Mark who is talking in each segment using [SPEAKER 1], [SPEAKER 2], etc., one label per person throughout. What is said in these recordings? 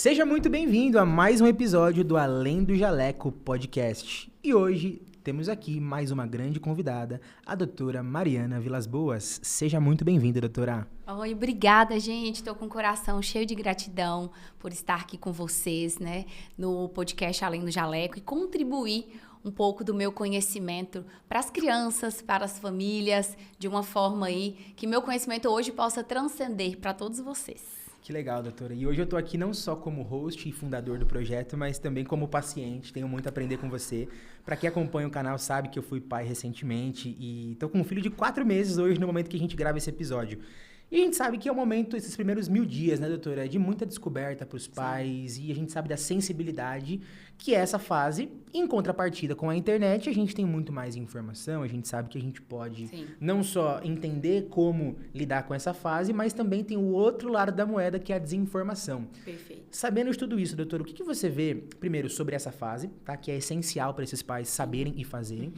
[SPEAKER 1] Seja muito bem-vindo a mais um episódio do Além do Jaleco Podcast. E hoje temos aqui mais uma grande convidada, a doutora Mariana Vilas Boas. Seja muito bem-vinda, doutora.
[SPEAKER 2] Oi, obrigada, gente. Estou com o coração cheio de gratidão por estar aqui com vocês, né, no podcast Além do Jaleco e contribuir um pouco do meu conhecimento para as crianças, para as famílias, de uma forma aí que meu conhecimento hoje possa transcender para todos vocês.
[SPEAKER 1] Que legal, doutora. E hoje eu tô aqui não só como host e fundador do projeto, mas também como paciente. Tenho muito a aprender com você. Para quem acompanha o canal sabe que eu fui pai recentemente e tô com um filho de 4 meses hoje no momento que a gente grava esse episódio. E a gente sabe que é o momento, esses primeiros 1000 dias, né, doutora, de muita descoberta para os pais. E a gente sabe da sensibilidade que é essa fase. Em contrapartida com a internet, a gente tem muito mais informação. A gente sabe que a gente pode não só entender como lidar com essa fase, mas também tem o outro lado da moeda, que é a desinformação.
[SPEAKER 2] Perfeito.
[SPEAKER 1] Sabendo de tudo isso, doutora, o que você vê, primeiro, sobre essa fase, tá? Que é essencial para esses pais saberem e fazerem.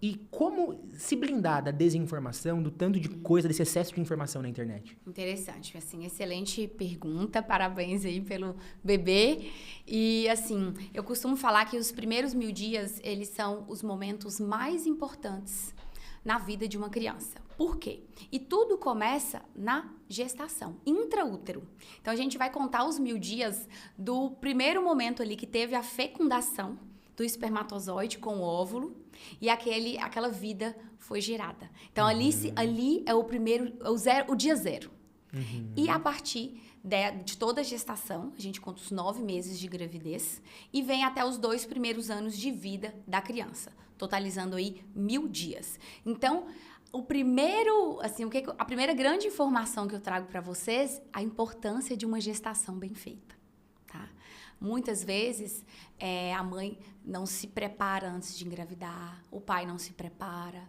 [SPEAKER 1] E como se blindar da desinformação, do tanto de coisa, desse excesso de informação na internet?
[SPEAKER 2] Interessante, assim, excelente pergunta, parabéns aí pelo bebê. E, assim, eu costumo falar que os primeiros 1000 dias, eles são os momentos mais importantes na vida de uma criança. Por quê? E tudo começa na gestação, intraútero. Então, a gente vai contar os 1000 dias do primeiro momento ali que teve a fecundação do espermatozoide com o óvulo e aquela vida foi gerada. Então, ali é o primeiro, o dia zero. E a partir de toda a gestação, a gente conta os 9 meses de gravidez e vem até os 2 primeiros anos de vida da criança, totalizando aí 1000 dias. Então, a primeira grande informação que eu trago para vocês, a importância de uma gestação bem feita. Muitas vezes, a mãe não se prepara antes de engravidar, o pai não se prepara,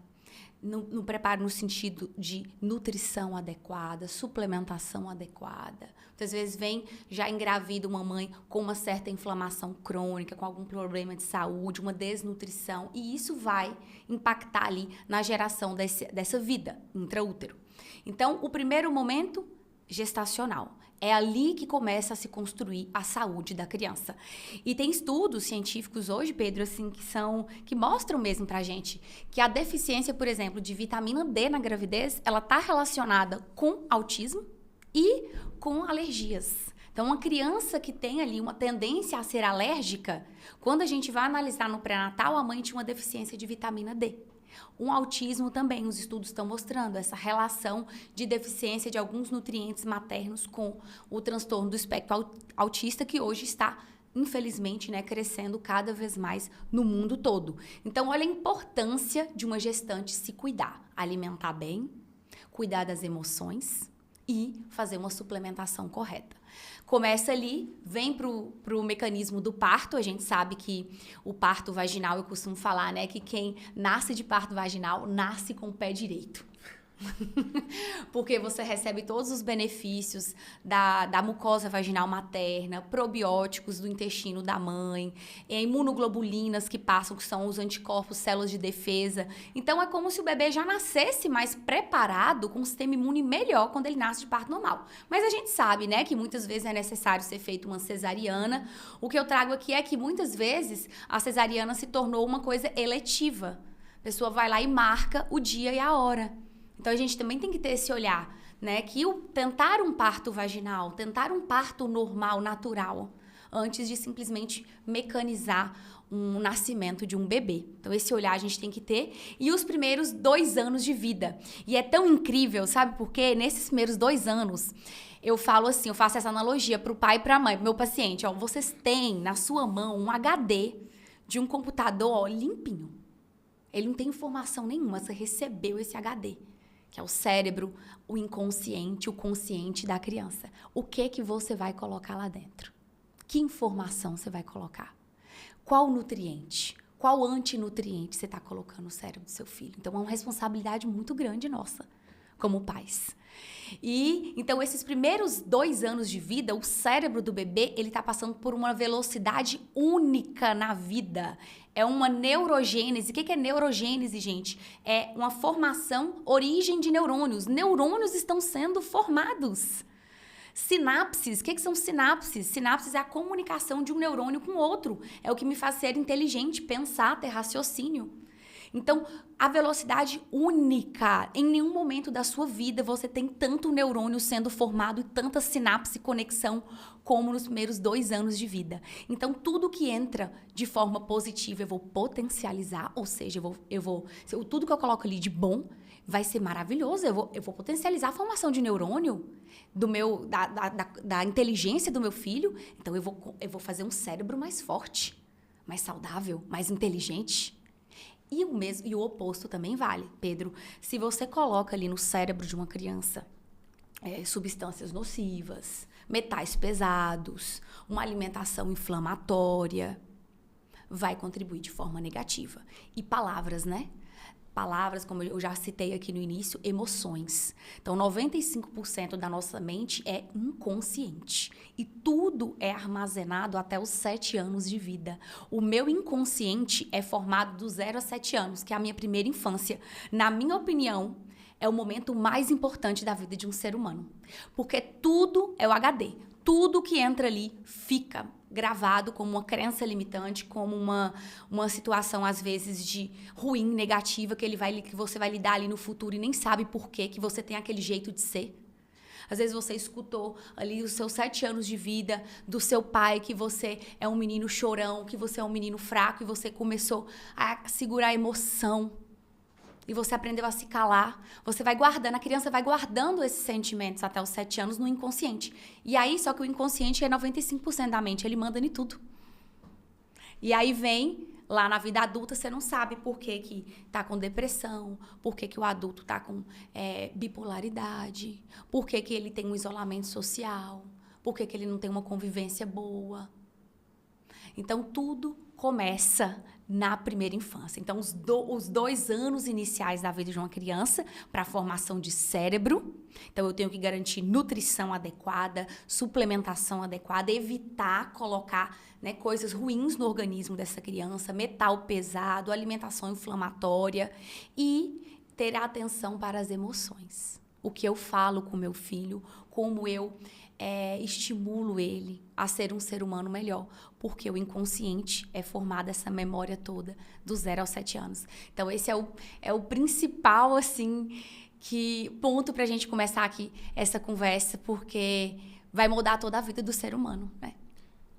[SPEAKER 2] não prepara no sentido de nutrição adequada, suplementação adequada. Muitas vezes vem já engravida uma mãe com uma certa inflamação crônica, com algum problema de saúde, uma desnutrição, e isso vai impactar ali na geração dessa vida intraútero. Então, o primeiro momento, gestacional. É ali que começa a se construir a saúde da criança. E tem estudos científicos hoje, Pedro, assim, que mostram mesmo pra gente que a deficiência, por exemplo, de vitamina D na gravidez, ela tá relacionada com autismo e com alergias. Então, uma criança que tem ali uma tendência a ser alérgica, quando a gente vai analisar no pré-natal, a mãe tinha uma deficiência de vitamina D. Um autismo também, os estudos estão mostrando essa relação de deficiência de alguns nutrientes maternos com o transtorno do espectro autista, que hoje está, infelizmente, né, crescendo cada vez mais no mundo todo. Então, olha a importância de uma gestante se cuidar, alimentar bem, cuidar das emoções e fazer uma suplementação correta. Começa ali, vem pro mecanismo do parto. A gente sabe que o parto vaginal, eu costumo falar, né, que quem nasce de parto vaginal nasce com o pé direito. Porque você recebe todos os benefícios da mucosa vaginal materna, probióticos do intestino da mãe, imunoglobulinas que passam, que são os anticorpos, células de defesa. Então, é como se o bebê já nascesse mais preparado, com um sistema imune melhor quando ele nasce de parto normal. Mas a gente sabe, né, que muitas vezes é necessário ser feita uma cesariana. O que eu trago aqui é que muitas vezes a cesariana se tornou uma coisa eletiva. A pessoa vai lá e marca o dia e a hora. Então, a gente também tem que ter esse olhar, né? Que tentar um parto vaginal, tentar um parto normal, natural, antes de simplesmente mecanizar um nascimento de um bebê. Então, esse olhar a gente tem que ter. E os primeiros 2 anos de vida. E é tão incrível, sabe por quê? Nesses primeiros 2 anos, eu falo assim, eu faço essa analogia para o pai e para a mãe, para o meu paciente. Ó, vocês têm na sua mão um HD de um computador, ó, limpinho. Ele não tem informação nenhuma, você recebeu esse HD. Que é o cérebro, o inconsciente, o consciente da criança. O que você vai colocar lá dentro? Que informação você vai colocar? Qual nutriente? Qual antinutriente você está colocando no cérebro do seu filho? Então, é uma responsabilidade muito grande nossa, como pais. E, então, esses primeiros 2 anos de vida, o cérebro do bebê, ele está passando por uma velocidade única na vida. É uma neurogênese. O que é neurogênese, gente? É uma formação, origem de neurônios. Neurônios estão sendo formados. Sinapses, o que são sinapses? Sinapses é a comunicação de um neurônio com outro. É o que me faz ser inteligente, pensar, ter raciocínio. Então, a velocidade única, em nenhum momento da sua vida você tem tanto neurônio sendo formado e tanta sinapse e conexão como nos primeiros 2 anos de vida. Então, tudo que entra de forma positiva eu vou potencializar, ou seja, tudo que eu coloco ali de bom vai ser maravilhoso. Eu vou potencializar a formação de neurônio da inteligência do meu filho. Então, eu vou fazer um cérebro mais forte, mais saudável, mais inteligente. E o oposto também vale, Pedro. Se você coloca ali no cérebro de uma criança substâncias nocivas, metais pesados, uma alimentação inflamatória, vai contribuir de forma negativa. E palavras, né? Palavras, como eu já citei aqui no início, emoções. Então, 95% da nossa mente é inconsciente. E tudo é armazenado até os 7 anos de vida. O meu inconsciente é formado dos 0 a 7 anos, que é a minha primeira infância. Na minha opinião, é o momento mais importante da vida de um ser humano. Porque tudo é o HD. Tudo que entra ali fica gravado como uma crença limitante, como uma situação, às vezes, de ruim, negativa, que você vai lidar ali no futuro e nem sabe por quê, que você tem aquele jeito de ser. Às vezes você escutou ali os seus 7 anos de vida do seu pai, que você é um menino chorão, que você é um menino fraco, e você começou a segurar a emoção. E você aprendeu a se calar. Você vai guardando, a criança vai guardando esses sentimentos até os 7 anos no inconsciente. E aí, só que o inconsciente é 95% da mente, ele manda em tudo. E aí vem, lá na vida adulta, você não sabe por que tá com depressão, por que o adulto tá com bipolaridade, por que ele tem um isolamento social, por que ele não tem uma convivência boa. Então, tudo começa na primeira infância. Então, os 2 anos iniciais da vida de uma criança para a formação de cérebro. Então, eu tenho que garantir nutrição adequada, suplementação adequada, evitar colocar coisas ruins no organismo dessa criança, metal pesado, alimentação inflamatória e ter atenção para as emoções. O que eu falo com meu filho, como eu estimulo ele a ser um ser humano melhor, porque o inconsciente é formado essa memória toda dos 0 aos 7 anos. Então, esse é o principal, assim, ponto pra gente começar aqui essa conversa, porque vai mudar toda a vida do ser humano, né?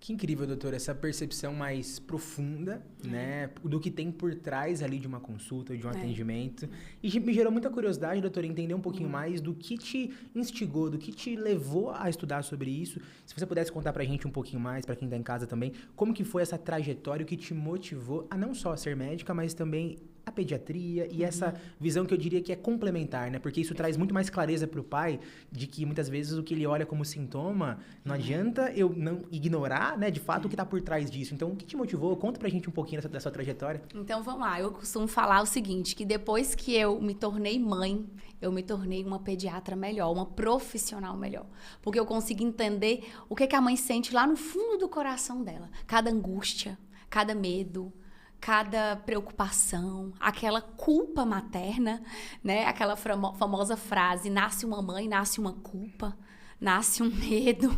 [SPEAKER 1] Que incrível, doutora, essa percepção mais profunda, né, do que tem por trás ali de uma consulta, de um atendimento. E me gerou muita curiosidade, doutora, entender um pouquinho mais do que te instigou, do que te levou a estudar sobre isso. Se você pudesse contar pra gente um pouquinho mais, pra quem tá em casa também, como que foi essa trajetória, o que te motivou a não só ser médica, mas também a pediatria e essa visão que eu diria que é complementar, né? Porque isso traz muito mais clareza para o pai de que muitas vezes o que ele olha como sintoma, não adianta eu não ignorar, né, de fato o que está por trás disso. Então, o que te motivou? Conta pra gente um pouquinho da sua trajetória.
[SPEAKER 2] Então, vamos lá. Eu costumo falar o seguinte, que depois que eu me tornei mãe, eu me tornei uma pediatra melhor, uma profissional melhor. Porque eu consigo entender o que a mãe sente lá no fundo do coração dela. Cada angústia, cada medo, cada preocupação, aquela culpa materna, né? Aquela famosa frase, nasce uma mãe, nasce uma culpa, nasce um medo.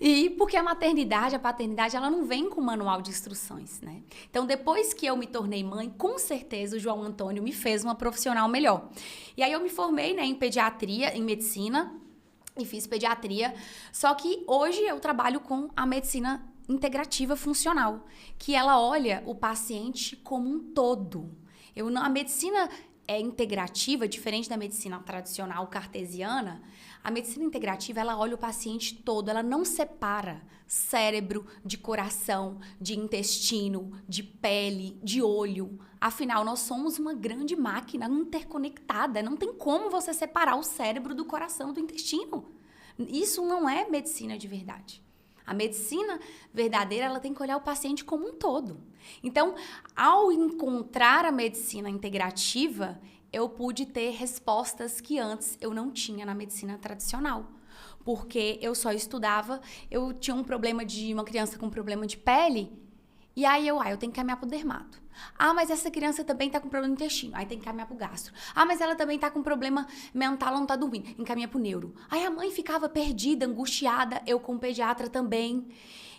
[SPEAKER 2] E porque a maternidade, a paternidade, ela não vem com manual de instruções, né? Então, depois que eu me tornei mãe, com certeza o João Antônio me fez uma profissional melhor. E aí eu me formei, né, em pediatria, em medicina, e fiz pediatria. Só que hoje eu trabalho com a medicina integrativa funcional, que ela olha o paciente como um todo. A medicina integrativa, diferente da medicina tradicional cartesiana, a medicina integrativa, ela olha o paciente todo, ela não separa cérebro de coração, de intestino, de pele, de olho. Afinal, nós somos uma grande máquina interconectada, não tem como você separar o cérebro do coração, do intestino. Isso não é medicina de verdade. A medicina verdadeira, ela tem que olhar o paciente como um todo. Então, ao encontrar a medicina integrativa, eu pude ter respostas que antes eu não tinha na medicina tradicional. Porque eu só estudava, eu tinha uma criança com problema de pele, E aí eu tenho que caminhar pro dermato. Ah, mas essa criança também tá com problema no intestino. Aí tem que caminhar pro gastro. Ah, mas ela também tá com problema mental, ela não tá dormindo. Encaminha pro neuro. Aí a mãe ficava perdida, angustiada, eu com o pediatra também.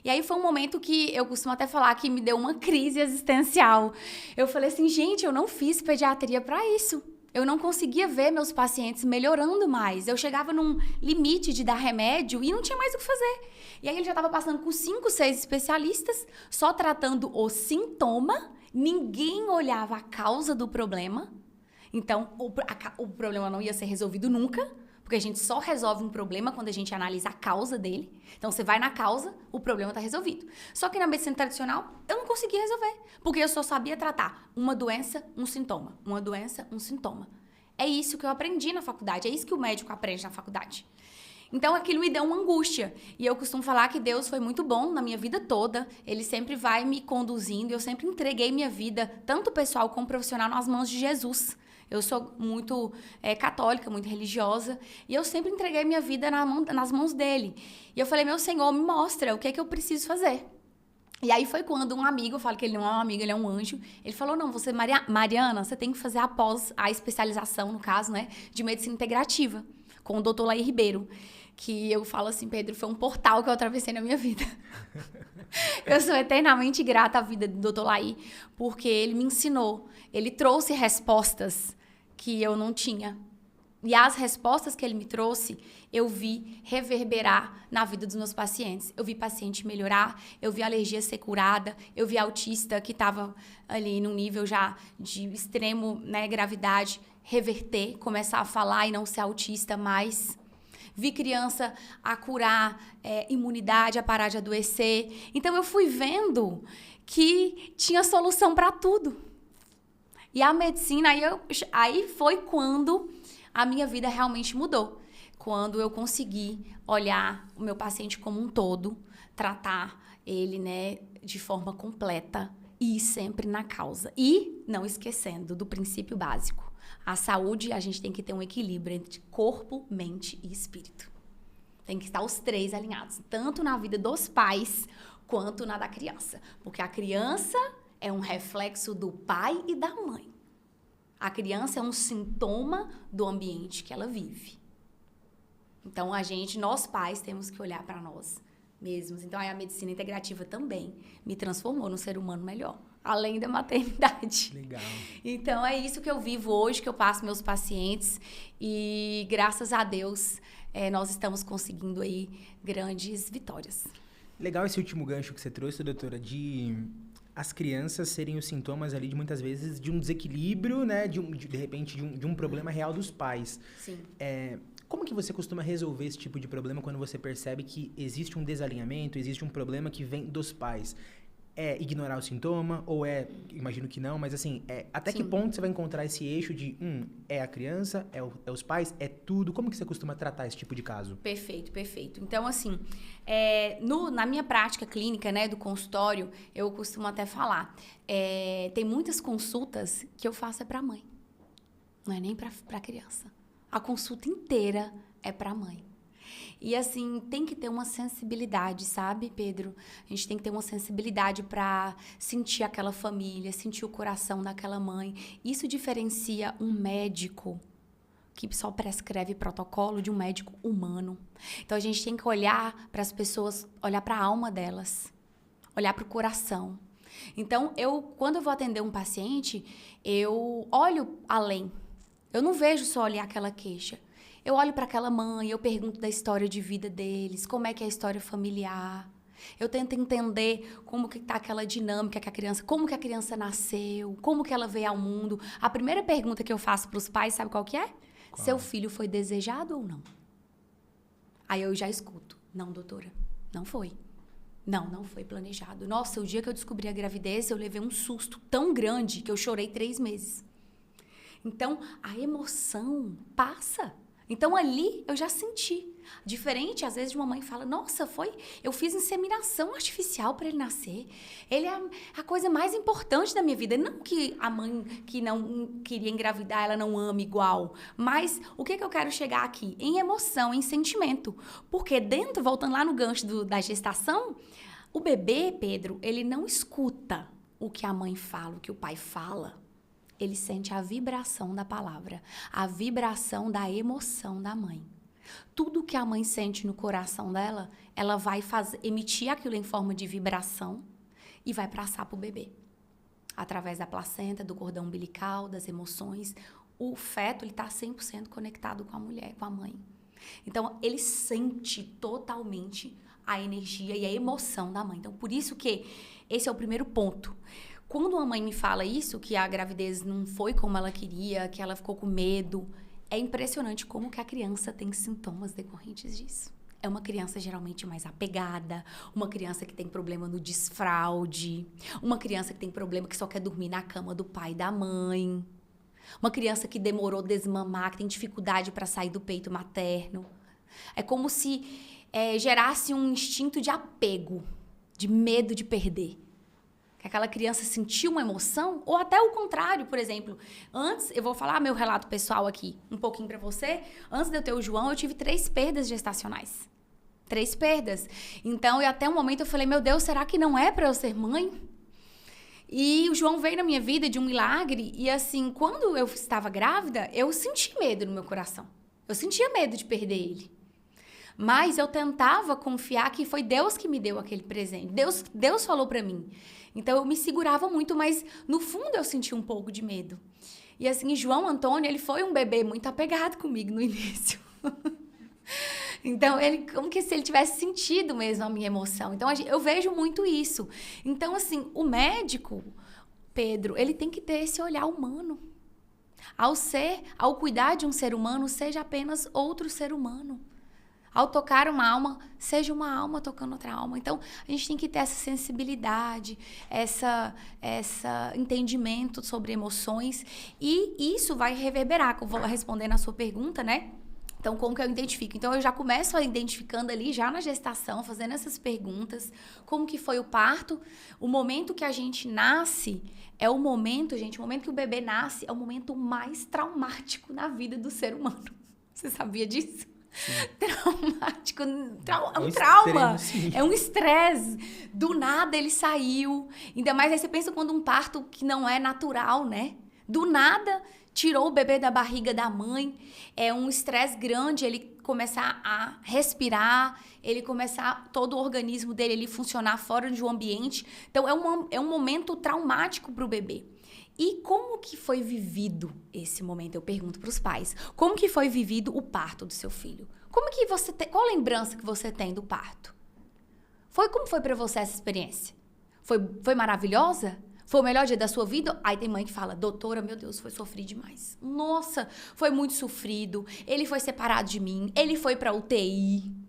[SPEAKER 2] E aí foi um momento que eu costumo até falar que me deu uma crise existencial. Eu falei assim, gente, eu não fiz pediatria pra isso. Eu não conseguia ver meus pacientes melhorando mais. Eu chegava num limite de dar remédio e não tinha mais o que fazer. E aí ele já estava passando com 5, 6 especialistas, só tratando o sintoma. Ninguém olhava a causa do problema. Então, o problema não ia ser resolvido nunca, porque a gente só resolve um problema quando a gente analisa a causa dele. Então, você vai na causa, o problema está resolvido. Só que na medicina tradicional, eu não conseguia resolver, porque eu só sabia tratar uma doença, um sintoma. Uma doença, um sintoma. É isso que eu aprendi na faculdade, é isso que o médico aprende na faculdade. Então, aquilo me deu uma angústia. E eu costumo falar que Deus foi muito bom na minha vida toda. Ele sempre vai me conduzindo. Eu sempre entreguei minha vida, tanto pessoal como profissional, nas mãos de Jesus. Eu sou muito católica, muito religiosa. E eu sempre entreguei minha vida nas mãos dele. E eu falei, meu Senhor, me mostra o que é que eu preciso fazer. E aí foi quando um amigo, eu falo que ele não é um amigo, ele é um anjo. Ele falou, não, você, Mariana, você tem que fazer a especialização, no caso, né, de medicina integrativa, com o Dr. Laí Ribeiro. Que eu falo assim, Pedro, foi um portal que eu atravessei na minha vida. Eu sou eternamente grata à vida do Dr. Laí, porque ele me ensinou, ele trouxe respostas que eu não tinha. E as respostas que ele me trouxe, eu vi reverberar na vida dos meus pacientes. Eu vi paciente melhorar, eu vi alergia ser curada, eu vi autista que estava ali num nível já de extremo, né, gravidade, reverter, começar a falar e não ser autista mais. Vi criança a curar imunidade, a parar de adoecer. Então, eu fui vendo que tinha solução para tudo. E a medicina, aí foi quando a minha vida realmente mudou. Quando eu consegui olhar o meu paciente como um todo, tratar ele, né, de forma completa e sempre na causa. E não esquecendo do princípio básico. A saúde, a gente tem que ter um equilíbrio entre corpo, mente e espírito. Tem que estar os 3 alinhados, tanto na vida dos pais quanto na da criança. Porque a criança é um reflexo do pai e da mãe. A criança é um sintoma do ambiente que ela vive. Então, nós pais, temos que olhar para nós mesmos. Então, aí a medicina integrativa também me transformou num ser humano melhor, além da maternidade.
[SPEAKER 1] Legal.
[SPEAKER 2] Então, é isso que eu vivo hoje, que eu passo meus pacientes. E, graças a Deus, nós estamos conseguindo aí grandes vitórias.
[SPEAKER 1] Legal esse último gancho que você trouxe, doutora, de as crianças serem os sintomas ali, de muitas vezes, de um desequilíbrio, né? De repente, de um problema real dos pais.
[SPEAKER 2] Sim.
[SPEAKER 1] Como que você costuma resolver esse tipo de problema quando você percebe que existe um desalinhamento, existe um problema que vem dos pais? É ignorar o sintoma? Ou imagino que não, mas assim, até
[SPEAKER 2] Sim.
[SPEAKER 1] que ponto você vai encontrar esse eixo de, é a criança, é os pais, é tudo? Como que você costuma tratar esse tipo de caso?
[SPEAKER 2] Perfeito, perfeito. Então, assim, na minha prática clínica, né, do consultório, eu costumo até falar, tem muitas consultas que eu faço para a mãe, não é nem para a criança. A consulta inteira é para a mãe. E, assim, tem que ter uma sensibilidade, sabe, Pedro? A gente tem que ter uma sensibilidade para sentir aquela família, sentir o coração daquela mãe. Isso diferencia um médico que só prescreve protocolo de um médico humano. Então, a gente tem que olhar para as pessoas, olhar para a alma delas, olhar para o coração. Então, quando eu vou atender um paciente, eu olho além. Eu não vejo só olhar aquela queixa. Eu olho para aquela mãe, eu pergunto da história de vida deles, como é que é a história familiar. Eu tento entender como que tá aquela dinâmica que a criança, como que a criança nasceu, como que ela veio ao mundo. A primeira pergunta que eu faço para os pais, sabe qual que é?
[SPEAKER 1] Qual?
[SPEAKER 2] Seu filho foi desejado ou não? Aí eu já escuto. Não, doutora, não foi. Não foi planejado. Nossa, o dia que eu descobri a gravidez, eu levei um susto tão grande que eu chorei 3 meses. Então, a emoção passa. Então, ali, eu já senti. Diferente, às vezes, de uma mãe que fala, nossa, eu fiz inseminação artificial para ele nascer. Ele é a coisa mais importante da minha vida. Não que a mãe que não queria engravidar, ela não ama igual. Mas o que eu quero chegar aqui? Em emoção, em sentimento. Porque voltando lá no gancho da gestação, O bebê, Pedro, ele não escuta o que a mãe fala, o que o pai fala. Ele sente a vibração da palavra, a vibração da emoção da mãe. Tudo que a mãe sente no coração dela, ela vai emitir aquilo em forma de vibração e vai passar para o bebê. Através da placenta, do cordão umbilical, das emoções. O feto está 100% conectado com a mulher, com a mãe. Então, ele sente totalmente a energia e a emoção da mãe. Então, por isso que esse é o primeiro ponto. Quando uma mãe me fala isso, que a gravidez não foi como ela queria, que ela ficou com medo, é impressionante como que a criança tem sintomas decorrentes disso. É uma criança geralmente mais apegada, uma criança que tem problema no desfraude, uma criança que tem problema que só quer dormir na cama do pai e da mãe, uma criança que demorou a desmamar, que tem dificuldade para sair do peito materno. É como se gerasse um instinto de apego, de medo de perder. Que aquela criança sentiu uma emoção, ou até o contrário, por exemplo. Antes, eu vou falar meu relato pessoal aqui, um pouquinho para você. Antes de eu ter o João, eu tive 3 perdas gestacionais. 3 perdas. Então, até um momento eu falei, meu Deus, será que não é para eu ser mãe? E o João veio na minha vida de um milagre. E assim, quando eu estava grávida, eu senti medo no meu coração. Eu sentia medo de perder ele. Mas eu tentava confiar que foi Deus que me deu aquele presente. Deus falou para mim. Então, eu me segurava muito, mas no fundo eu senti um pouco de medo. E assim, João Antônio, ele foi um bebê muito apegado comigo no início. Então, como que se ele tivesse sentido mesmo a minha emoção. Então, eu vejo muito isso. Então, assim, o médico, Pedro, ele tem que ter esse olhar humano. Ao cuidar de um ser humano, seja apenas outro ser humano. Ao tocar uma alma, seja uma alma tocando outra alma. Então, a gente tem que ter essa sensibilidade, essa entendimento sobre emoções. E isso vai reverberar, vou responder na sua pergunta, né? Então, como que eu identifico? Então, eu já começo identificando ali, já na gestação, fazendo essas perguntas. Como que foi o parto? O momento que a gente nasce é o momento, gente, o momento que o bebê nasce é o momento mais traumático na vida do ser humano. Você sabia disso? Sim. Traumático, é um trauma, é um estresse. Do nada ele saiu. Ainda mais aí você pensa quando um parto que não é natural, né? Do nada tirou o bebê da barriga da mãe. É um estresse grande, ele começar a respirar, ele começar todo o organismo dele ele funcionar fora de um ambiente. Então é um momento traumático para o bebê. E como que foi vivido esse momento? Eu pergunto para os pais. Como que foi vivido o parto do seu filho? Qual a lembrança que você tem do parto? Como foi para você essa experiência? Foi maravilhosa? Foi o melhor dia da sua vida? Aí tem mãe que fala, doutora, meu Deus, foi sofrido demais. Nossa, foi muito sofrido. Ele foi separado de mim. Ele foi para UTI.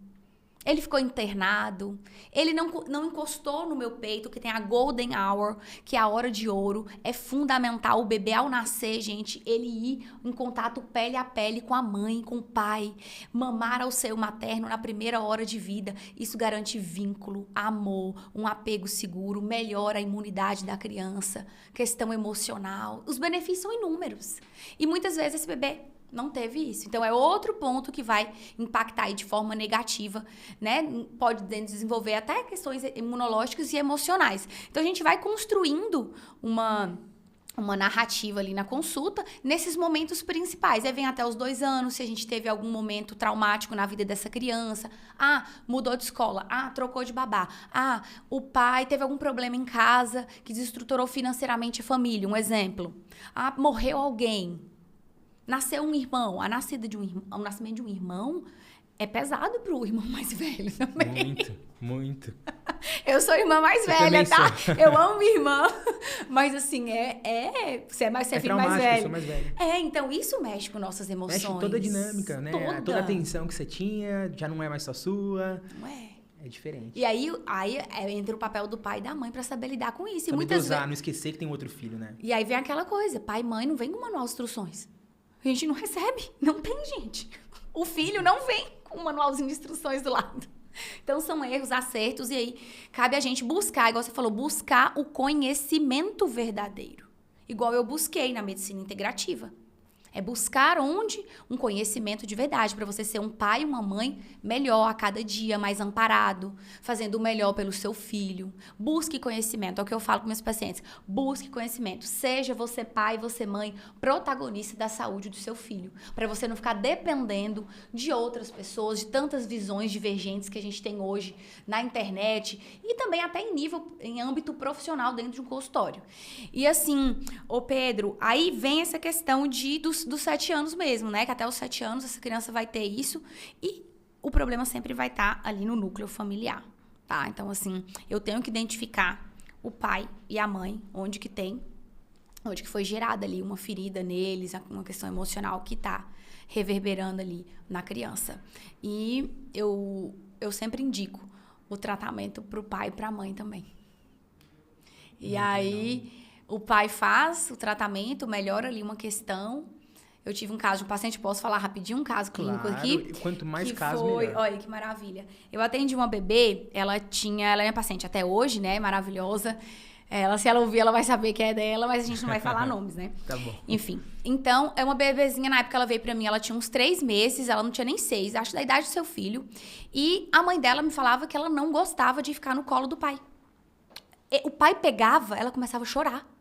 [SPEAKER 2] Ele ficou internado, ele não encostou no meu peito, que tem a golden hour, que é a hora de ouro. É fundamental o bebê, ao nascer, gente, ele ir em contato pele a pele com a mãe, com o pai. Mamar ao seio materno na primeira hora de vida. Isso garante vínculo, amor, um apego seguro, melhora a imunidade da criança, questão emocional. Os benefícios são inúmeros. E muitas vezes esse bebê não teve isso. Então, é outro ponto que vai impactar aí de forma negativa, né? Pode desenvolver até questões imunológicas e emocionais. Então, a gente vai construindo uma narrativa ali na consulta, nesses momentos principais. Aí vem até os 2 anos, se a gente teve algum momento traumático na vida dessa criança. Mudou de escola. Trocou de babá. O pai teve algum problema em casa que desestruturou financeiramente a família. Um exemplo. Morreu alguém. Nasceu um irmão, o nascimento de um irmão é pesado pro irmão mais velho também.
[SPEAKER 3] Muito.
[SPEAKER 2] Eu sou a irmã mais velha, tá? Eu amo minha irmã. Mas assim, você é filho mais velho.
[SPEAKER 1] Eu sou mais velho.
[SPEAKER 2] Então isso mexe com nossas emoções.
[SPEAKER 1] Mexe toda a dinâmica, né? Toda a atenção que você tinha, já não é mais só sua.
[SPEAKER 2] Não é.
[SPEAKER 1] É diferente.
[SPEAKER 2] E aí entra o papel do pai e da mãe pra saber lidar com isso.
[SPEAKER 1] Saber dosar, não esquecer que tem outro filho, né?
[SPEAKER 2] E aí vem aquela coisa, pai e mãe não vem com manual de instruções. A gente não recebe, não tem, gente. O filho não vem com um manualzinho de instruções do lado. Então, são erros, acertos, e aí cabe a gente buscar, igual você falou, buscar o conhecimento verdadeiro. Igual eu busquei na medicina integrativa. É buscar um conhecimento de verdade, para você ser um pai e uma mãe melhor a cada dia, mais amparado, fazendo o melhor pelo seu filho. Busque conhecimento, é o que eu falo com meus pacientes. Busque conhecimento. Seja você pai, você mãe, protagonista da saúde do seu filho, para você não ficar dependendo de outras pessoas, de tantas visões divergentes que a gente tem hoje na internet e também até em âmbito profissional dentro de um consultório. E assim, ô Pedro, aí vem essa questão dos 7 anos mesmo, né? Que até os 7 anos essa criança vai ter isso e o problema sempre vai estar ali no núcleo familiar, tá? Então, assim, eu tenho que identificar o pai e a mãe, onde que foi gerada ali uma ferida neles, uma questão emocional que tá reverberando ali na criança. E eu sempre indico o tratamento pro pai e pra mãe também. E aí, o pai faz o tratamento, melhora ali uma questão. Eu tive um caso de um paciente, posso falar rapidinho um caso clínico aqui?
[SPEAKER 1] Quanto mais casos, melhor.
[SPEAKER 2] Olha, que maravilha. Eu atendi uma bebê, ela é minha paciente até hoje, né? Maravilhosa. Se ela ouvir, ela vai saber que é dela, mas a gente não vai falar nomes, né?
[SPEAKER 1] Tá bom.
[SPEAKER 2] Enfim, então, é uma bebezinha, na época ela veio pra mim, ela tinha uns 3 meses, ela não tinha nem 6, acho da idade do seu filho. E a mãe dela me falava que ela não gostava de ficar no colo do pai. O pai pegava, ela começava a chorar.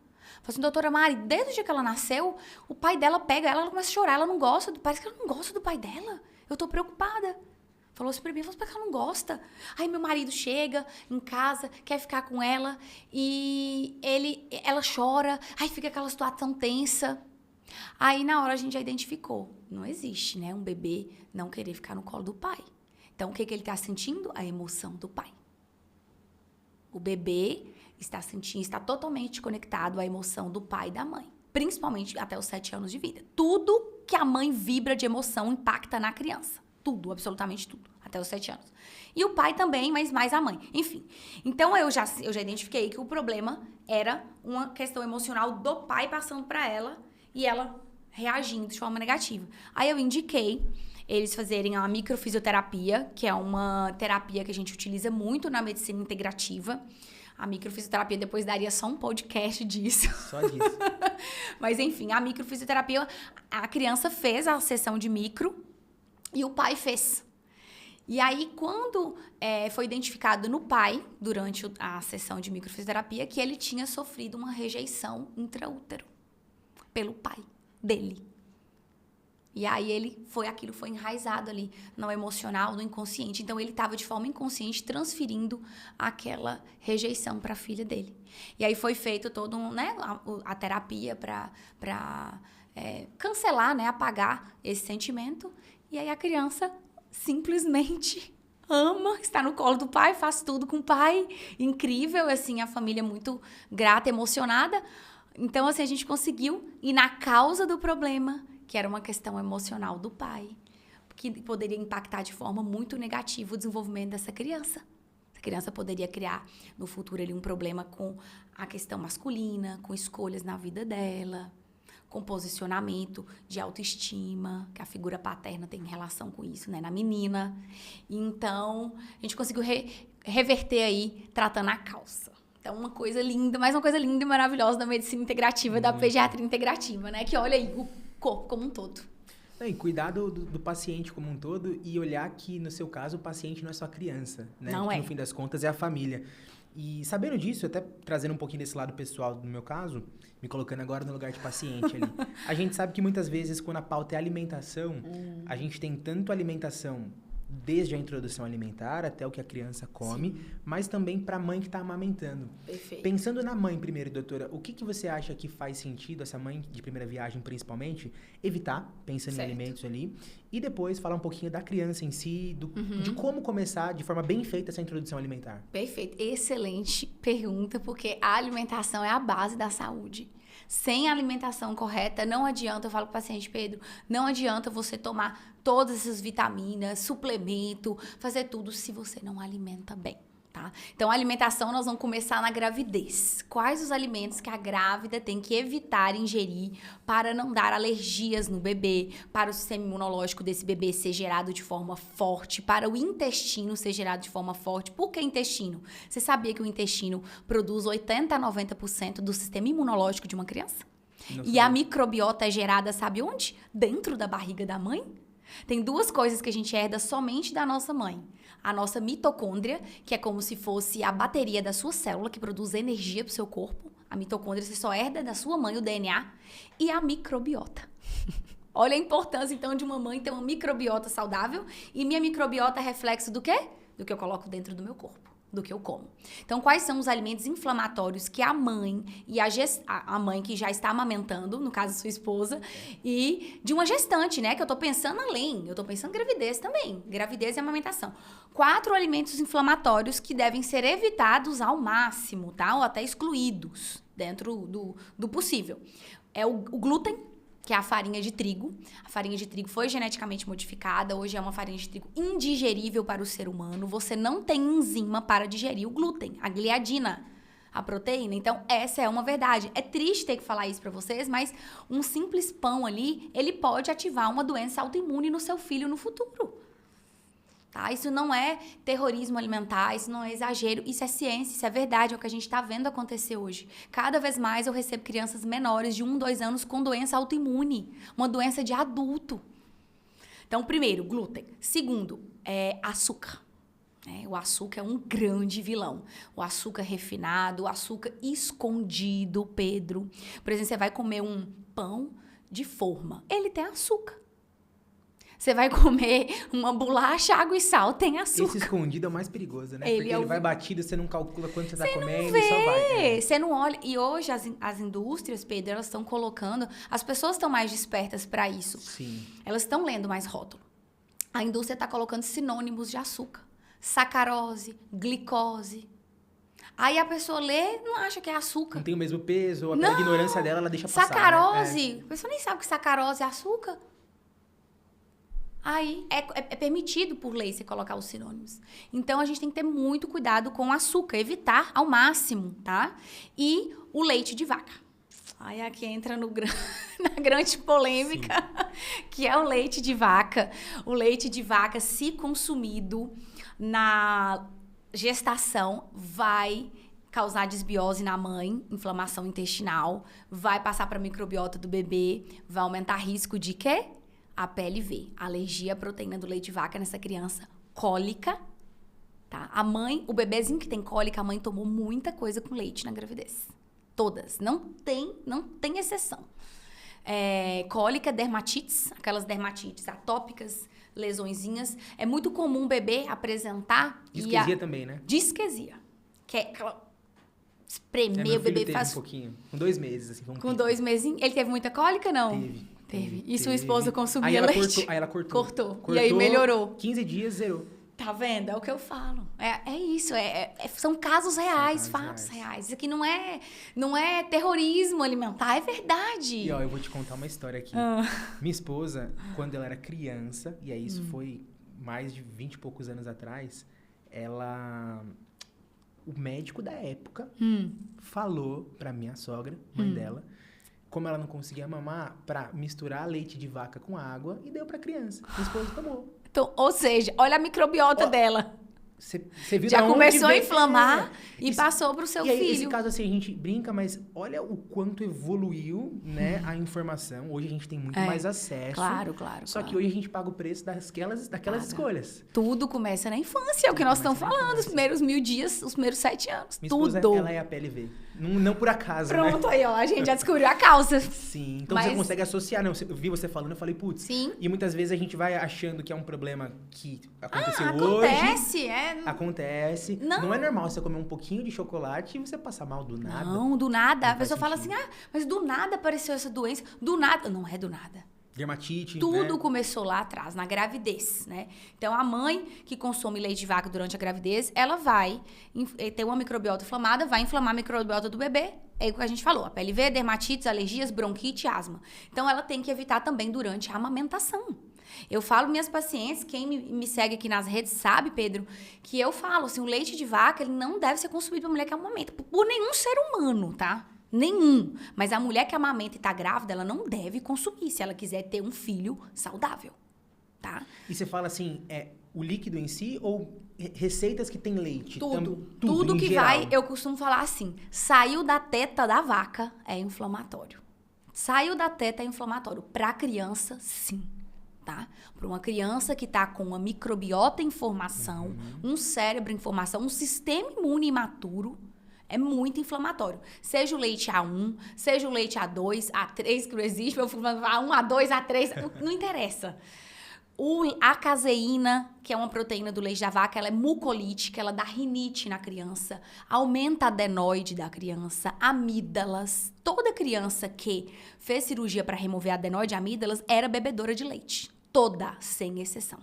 [SPEAKER 2] Falei assim, doutora Mari, desde o dia que ela nasceu, o pai dela pega ela começa a chorar, ela não gosta do pai. Parece que ela não gosta do pai dela. Eu tô preocupada. Falou assim pra mim, por que ela não gosta? Aí meu marido chega em casa, quer ficar com ela, e ela chora, aí fica aquela situação tensa. Aí na hora a gente já identificou, não existe, né, um bebê não querer ficar no colo do pai. Então o que ele tá sentindo? A emoção do pai. O bebê está totalmente conectado à emoção do pai e da mãe, principalmente até os 7 anos de vida. Tudo que a mãe vibra de emoção impacta na criança. Tudo, absolutamente tudo, até os 7 anos. E o pai também, mas mais a mãe. Enfim, então eu já identifiquei que o problema era uma questão emocional do pai passando para ela e ela reagindo de forma negativa. Aí eu indiquei eles fazerem a microfisioterapia, que é uma terapia que a gente utiliza muito na medicina integrativa. A microfisioterapia, depois daria só um podcast disso.
[SPEAKER 1] Só disso.
[SPEAKER 2] Mas enfim, a microfisioterapia, a criança fez a sessão de micro e o pai fez. E aí, quando foi identificado no pai, durante a sessão de microfisioterapia, que ele tinha sofrido uma rejeição intraútero pelo pai dele. E aí aquilo foi enraizado ali no emocional, no inconsciente. Então ele estava de forma inconsciente transferindo aquela rejeição para a filha dele. E aí foi feito todo a terapia para cancelar, né, apagar esse sentimento. E aí a criança simplesmente ama estar no colo do pai, faz tudo com o pai. Incrível, assim, a família muito grata, emocionada. Então, assim, a gente conseguiu ir na causa do problema, que era uma questão emocional do pai, que poderia impactar de forma muito negativa o desenvolvimento dessa criança. Essa criança poderia criar, no futuro, ali, um problema com a questão masculina, com escolhas na vida dela, com posicionamento de autoestima, que a figura paterna tem relação com isso, né, na menina. Então, a gente conseguiu reverter aí, tratando a causa. Então, uma coisa linda, mais uma coisa linda e maravilhosa da medicina integrativa, da pediatria integrativa, né, que olha aí o corpo como um todo.
[SPEAKER 1] E cuidar do paciente como um todo e olhar que, no seu caso, o paciente não é só a criança, né?
[SPEAKER 2] Não é.
[SPEAKER 1] No fim das contas, é a família. E sabendo disso, até trazendo um pouquinho desse lado pessoal do meu caso, me colocando agora no lugar de paciente ali. A gente sabe que muitas vezes, quando a pauta é alimentação, a gente tem tanto alimentação desde a introdução alimentar até o que a criança come, sim, mas também para a mãe que está amamentando.
[SPEAKER 2] Perfeito.
[SPEAKER 1] Pensando na mãe primeiro, doutora, o que você acha que faz sentido, essa mãe de primeira viagem principalmente, evitar, pensando
[SPEAKER 2] certo,
[SPEAKER 1] em alimentos ali, e depois falar um pouquinho da criança em si, de como começar de forma bem feita essa introdução alimentar?
[SPEAKER 2] Perfeito. Excelente pergunta, porque a alimentação é a base da saúde. Sem alimentação correta, não adianta, eu falo para o paciente, Pedro, não adianta você tomar todas essas vitaminas, suplemento, fazer tudo se você não alimenta bem, tá? Então, a alimentação nós vamos começar na gravidez. Quais os alimentos que a grávida tem que evitar ingerir para não dar alergias no bebê, para o sistema imunológico desse bebê ser gerado de forma forte, para o intestino ser gerado de forma forte. Por que intestino? Você sabia que o intestino produz 80% a 90% do sistema imunológico de uma criança? E a microbiota é gerada, sabe onde? Dentro da barriga da mãe. Tem duas coisas que a gente herda somente da nossa mãe. A nossa mitocôndria, que é como se fosse a bateria da sua célula, que produz energia para o seu corpo. A mitocôndria você só herda da sua mãe, o DNA. E a microbiota. Olha a importância, então, de uma mãe ter uma microbiota saudável. E minha microbiota é reflexo do quê? Do que eu coloco dentro do meu corpo, do que eu como. Então, quais são os alimentos inflamatórios que a mãe e a mãe que já está amamentando, no caso sua esposa, e de uma gestante, né? Que eu tô pensando além, eu tô pensando em gravidez também, gravidez e amamentação. 4 alimentos inflamatórios que devem ser evitados ao máximo, tá? Ou até excluídos dentro do possível. É o glúten, que é a farinha de trigo. A farinha de trigo foi geneticamente modificada, hoje é uma farinha de trigo indigerível para o ser humano. Você não tem enzima para digerir o glúten, a gliadina, a proteína. Então, essa é uma verdade. É triste ter que falar isso para vocês, mas um simples pão ali, ele pode ativar uma doença autoimune no seu filho no futuro. Tá? Isso não é terrorismo alimentar, isso não é exagero, isso é ciência, isso é verdade, é o que a gente está vendo acontecer hoje. Cada vez mais eu recebo crianças menores de 1, 2 anos com doença autoimune, uma doença de adulto. Então, primeiro, glúten. Segundo, açúcar. O açúcar é um grande vilão. O açúcar refinado, o açúcar escondido, Pedro. Por exemplo, você vai comer um pão de forma, ele tem açúcar. Você vai comer uma bolacha, água e sal, tem açúcar.
[SPEAKER 1] Esse escondido é o mais perigoso, né? Porque ele vai batido, você não calcula quanto você tá comendo,
[SPEAKER 2] vê,
[SPEAKER 1] e só vai.
[SPEAKER 2] Você não olha. E hoje as indústrias, Pedro, elas estão colocando... As pessoas estão mais despertas para isso.
[SPEAKER 1] Sim.
[SPEAKER 2] Elas estão lendo mais rótulo. A indústria está colocando sinônimos de açúcar. Sacarose, glicose. Aí a pessoa lê, não acha que é açúcar.
[SPEAKER 1] Não tem o mesmo peso, ou pela ignorância dela, ela deixa passar.
[SPEAKER 2] Sacarose. Né? A pessoa nem sabe que sacarose é açúcar. Aí é permitido por lei você colocar os sinônimos. Então, a gente tem que ter muito cuidado com o açúcar, evitar ao máximo, tá? E o leite de vaca. Aí aqui entra na grande polêmica, sim, que é o leite de vaca. O leite de vaca, se consumido na gestação, vai causar desbiose na mãe, inflamação intestinal, vai passar para a microbiota do bebê, vai aumentar risco de quê? A PLV, alergia à proteína do leite de vaca nessa criança, cólica, tá? A mãe, o bebezinho que tem cólica, a mãe tomou muita coisa com leite na gravidez. Todas, não tem exceção. Cólica, dermatites, aquelas dermatites atópicas, lesõezinhas. É muito comum o bebê apresentar...
[SPEAKER 1] Disquesia também, né?
[SPEAKER 2] Disquesia, que é aquela... Espremer, o bebê faz...
[SPEAKER 1] um pouquinho, com 2 meses, assim.
[SPEAKER 2] Com 2 meses, ele teve muita cólica, não? Teve. E sua esposa consumia leite?
[SPEAKER 1] Aí ela cortou.
[SPEAKER 2] E aí melhorou.
[SPEAKER 1] 15 dias, zerou.
[SPEAKER 2] Tá vendo? É o que eu falo. É isso. São casos reais, fatos reais. Isso aqui não é terrorismo alimentar, é verdade.
[SPEAKER 1] E ó, eu vou te contar uma história aqui. Minha esposa, quando ela era criança, e aí isso foi mais de 20 e poucos anos atrás, o médico da época falou pra minha sogra, mãe dela, como ela não conseguia mamar, pra misturar leite de vaca com água e deu pra criança. Minha esposa tomou.
[SPEAKER 2] Então, ou seja, olha a microbiota dela.
[SPEAKER 1] Você viu
[SPEAKER 2] já começou a inflamar e passou pro seu filho.
[SPEAKER 1] Nesse caso, assim, a gente brinca, mas olha o quanto evoluiu, né, a informação. Hoje a gente tem muito mais acesso.
[SPEAKER 2] Claro.
[SPEAKER 1] Só que hoje a gente paga o preço daquelas escolhas.
[SPEAKER 2] Tudo começa na infância, é o que nós estamos falando. Os primeiros 1000 dias, os primeiros 7 anos.
[SPEAKER 1] Minha
[SPEAKER 2] tudo.
[SPEAKER 1] Esposa, ela é a PLV. Não por acaso,
[SPEAKER 2] Pronto,
[SPEAKER 1] né?
[SPEAKER 2] Aí, ó, a gente já descobriu a causa.
[SPEAKER 1] Sim, então você consegue associar, né? Eu vi você falando, eu falei, putz.
[SPEAKER 2] Sim.
[SPEAKER 1] E muitas vezes a gente vai achando que é um problema que aconteceu
[SPEAKER 2] hoje.
[SPEAKER 1] Acontece. Não é normal você comer um pouquinho de chocolate e você passar mal do nada.
[SPEAKER 2] Não, do nada. A pessoa fala assim, mas do nada apareceu essa doença. Do nada. Não é do nada.
[SPEAKER 1] Dermatite,
[SPEAKER 2] Tudo começou lá atrás, na gravidez, né? Então, a mãe que consome leite de vaca durante a gravidez, ela vai ter uma microbiota inflamada, vai inflamar a microbiota do bebê. É o que a gente falou, a PLV, dermatites, alergias, bronquite, asma. Então, ela tem que evitar também durante a amamentação. Eu falo minhas pacientes, quem me segue aqui nas redes sabe, Pedro, que eu falo assim, o leite de vaca, ele não deve ser consumido por mulher que amamenta, por nenhum ser humano, tá? Nenhum. Mas a mulher que amamenta e tá grávida, ela não deve consumir se ela quiser ter um filho saudável, tá?
[SPEAKER 1] E você fala assim, o líquido em si ou receitas que tem leite?
[SPEAKER 2] Tudo que geral. Eu costumo falar assim, saiu da teta da vaca é inflamatório. Saiu da teta é inflamatório. Para criança, sim. Tá? Para uma criança que está com uma microbiota em formação, um cérebro em formação, um sistema imune imaturo, é muito inflamatório. Seja o leite A1, seja o leite A2, A3, que não existe, A1, A2, A3, não interessa. A caseína, que é uma proteína do leite da vaca, ela é mucolítica, ela dá rinite na criança, aumenta a adenoide da criança, amígdalas. Toda criança que fez cirurgia para remover a adenoide e amígdalas era bebedora de leite. Toda, sem exceção.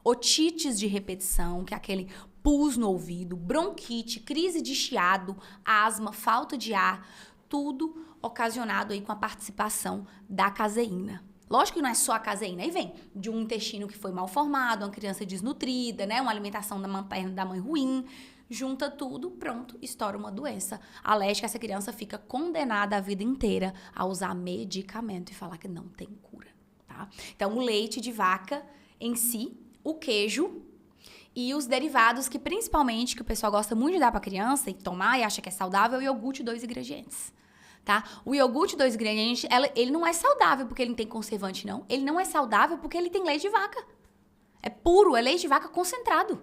[SPEAKER 2] Otites de repetição, que é aquele pus no ouvido, bronquite, crise de chiado, asma, falta de ar, tudo ocasionado aí com a participação da caseína. Lógico que não é só a caseína, aí vem de um intestino que foi mal formado, uma criança desnutrida, né, uma alimentação da mãe ruim, junta tudo, pronto, estoura uma doença alérgica, essa criança fica condenada a vida inteira a usar medicamento e falar que não tem cura, tá? Então, o leite de vaca em si, o queijo e os derivados que principalmente, que o pessoal gosta muito de dar pra criança e tomar e acha que é saudável, é o iogurte 2 ingredientes. Tá? O iogurte 2 ingredientes, ele não é saudável porque ele não tem conservante, não. Ele não é saudável porque ele tem leite de vaca. É puro, é leite de vaca concentrado.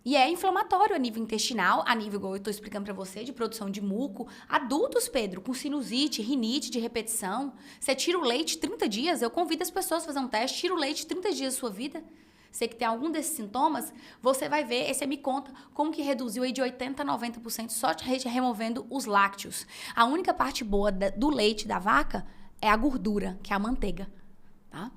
[SPEAKER 2] E é inflamatório a nível intestinal, a nível, igual eu tô explicando pra você, de produção de muco. Adultos, Pedro, com sinusite, rinite de repetição. Você tira o leite 30 dias, eu convido as pessoas a fazer um teste, tira o leite 30 dias da sua vida. Você que tem algum desses sintomas, você vai ver, aí você me conta como que reduziu aí de 80% a 90% só removendo os lácteos. A única parte boa do leite da vaca é a gordura, que é a manteiga. Tá?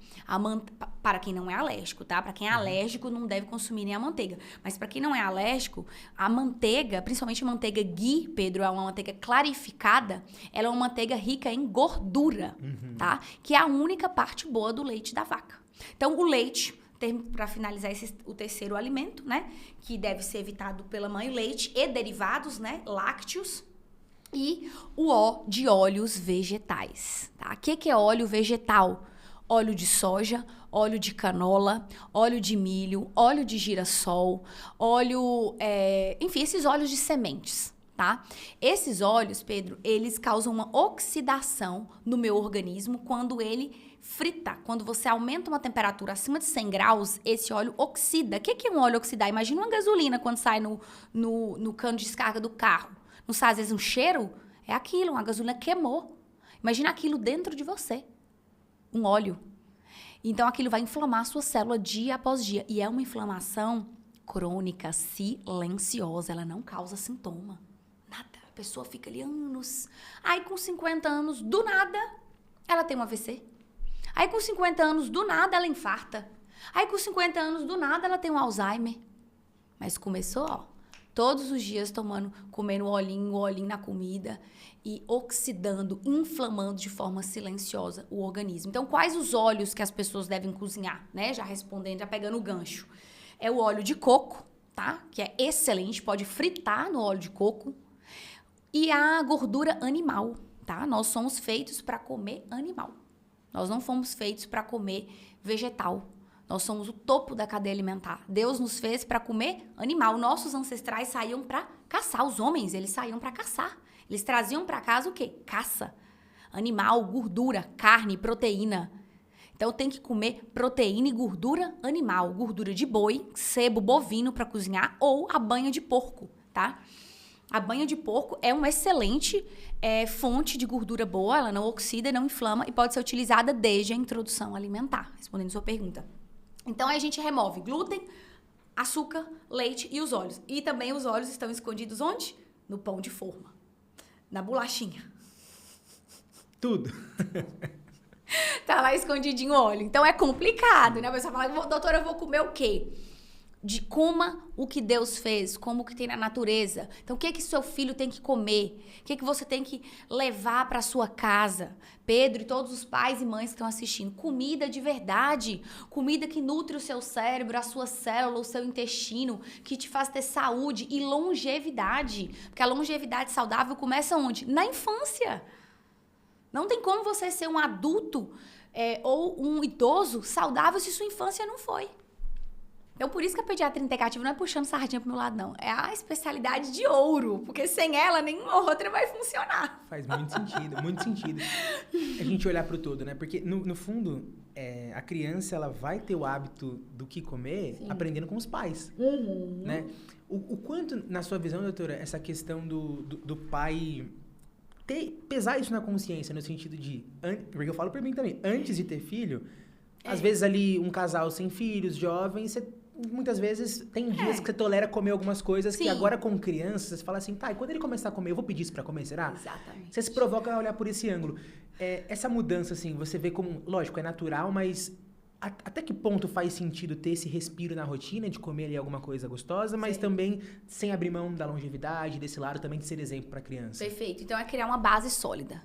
[SPEAKER 2] Para quem não é alérgico, tá? Para quem é alérgico, não deve consumir nem a manteiga. Mas para quem não é alérgico, a manteiga, principalmente a manteiga ghee, Pedro, é uma manteiga clarificada, ela é uma manteiga rica em gordura, tá? Que é a única parte boa do leite da vaca. Então, o leite, para finalizar o terceiro alimento, né? Que deve ser evitado pela mãe, leite e derivados, né? Lácteos. E o de óleos vegetais, tá? O que é óleo vegetal? Óleo de soja, óleo de canola, óleo de milho, óleo de girassol, enfim, esses óleos de sementes, tá? Esses óleos, Pedro, eles causam uma oxidação no meu organismo quando ele frita. Quando você aumenta uma temperatura acima de 100 graus, esse óleo oxida. O que é um óleo oxidar? Imagina uma gasolina quando sai no cano de descarga do carro. Não sai, às vezes, um cheiro? É aquilo, uma gasolina queimou. Imagina aquilo dentro de você. Um óleo. Então, aquilo vai inflamar a sua célula dia após dia. E é uma inflamação crônica, silenciosa. Ela não causa sintoma. Nada. A pessoa fica ali anos. Aí, com 50 anos, do nada, ela tem um AVC. Aí, com 50 anos, do nada, ela infarta. Aí, com 50 anos, do nada, ela tem um Alzheimer. Mas começou, ó, todos os dias comendo olhinho na comida e oxidando, inflamando de forma silenciosa o organismo. Então, quais os óleos que as pessoas devem cozinhar, né? Já respondendo, já pegando o gancho. É o óleo de coco, tá? Que é excelente, pode fritar no óleo de coco. E a gordura animal, tá? Nós somos feitos para comer animal. Nós não fomos feitos para comer vegetal. Nós somos o topo da cadeia alimentar. Deus nos fez para comer animal. Nossos ancestrais saíam para caçar. Os homens, eles saíam para caçar. Eles traziam para casa o quê? Caça. Animal, gordura, carne, proteína. Então, tem que comer proteína e gordura animal. Gordura de boi, sebo bovino para cozinhar ou a banha de porco, tá? A banha de porco é uma excelente fonte de gordura boa. Ela não oxida, não inflama e pode ser utilizada desde a introdução alimentar. Respondendo a sua pergunta. Então, aí a gente remove glúten, açúcar, leite e os óleos. E também os óleos estão escondidos onde? No pão de forma. Na bolachinha.
[SPEAKER 1] Tudo.
[SPEAKER 2] Tá lá escondidinho o óleo. Então, é complicado, né? A pessoa fala, doutora, eu vou comer o quê? Coma o que Deus fez, como o que tem na natureza. Então, o que seu filho tem que comer? O que você tem que levar para sua casa? Pedro e todos os pais e mães que estão assistindo. Comida de verdade. Comida que nutre o seu cérebro, a sua célula, o seu intestino, que te faz ter saúde e longevidade. Porque a longevidade saudável começa onde? Na infância. Não tem como você ser um adulto ou um idoso saudável se sua infância não foi. Então, por isso que a pediatria integrativa não é puxando sardinha pro meu lado, não. É a especialidade de ouro, porque sem ela, nenhuma outra vai funcionar.
[SPEAKER 1] Faz muito sentido, muito sentido. A gente olhar pro todo, né? Porque, no fundo, a criança, ela vai ter o hábito do que comer aprendendo com os pais, né? O quanto, na sua visão, doutora, essa questão do pai pesar isso na consciência, no sentido de... Porque eu falo por mim também, antes de ter filho, às vezes ali um casal sem filhos, jovem, muitas vezes tem dias que você tolera comer algumas coisas que agora com crianças, você fala assim, tá, e quando ele começar a comer, eu vou pedir isso pra comer, será?
[SPEAKER 2] Exatamente.
[SPEAKER 1] Você se provoca a olhar por esse ângulo. Essa mudança, assim, você vê como... Lógico, é natural, mas... Até que ponto faz sentido ter esse respiro na rotina de comer ali alguma coisa gostosa, mas também sem abrir mão da longevidade, desse lado também de ser exemplo para a criança?
[SPEAKER 2] Perfeito. Então, é criar uma base sólida,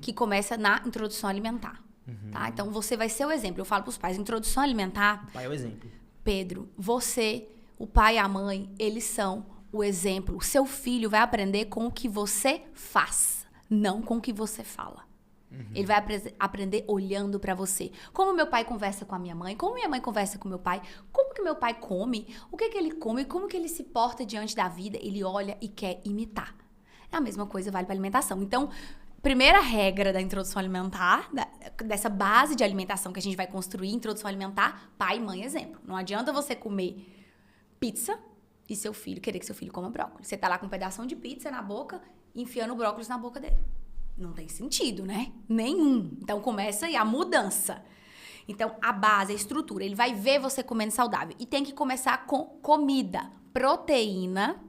[SPEAKER 2] que começa na introdução alimentar. Tá? Então, você vai ser o exemplo. Eu falo para os pais, introdução alimentar...
[SPEAKER 1] O pai é o exemplo.
[SPEAKER 2] Pedro, você, o pai e a mãe, eles são o exemplo. O seu filho vai aprender com o que você faz, não com o que você fala. Ele vai aprender olhando pra você. Como meu pai conversa com a minha mãe, como minha mãe conversa com meu pai, como que meu pai come, o que ele come, como que ele se porta diante da vida, ele olha e quer imitar. A mesma coisa vale pra alimentação. Então, primeira regra da introdução alimentar, dessa base de alimentação que a gente vai construir, introdução alimentar, pai e mãe exemplo. Não adianta você comer pizza e seu filho querer que seu filho coma brócolis. Você tá lá com um pedação de pizza na boca, enfiando o brócolis na boca dele. Não tem sentido, né? Nenhum. Então, começa aí a mudança. Então, a base, a estrutura. Ele vai ver você comendo saudável. E tem que começar com comida, proteína,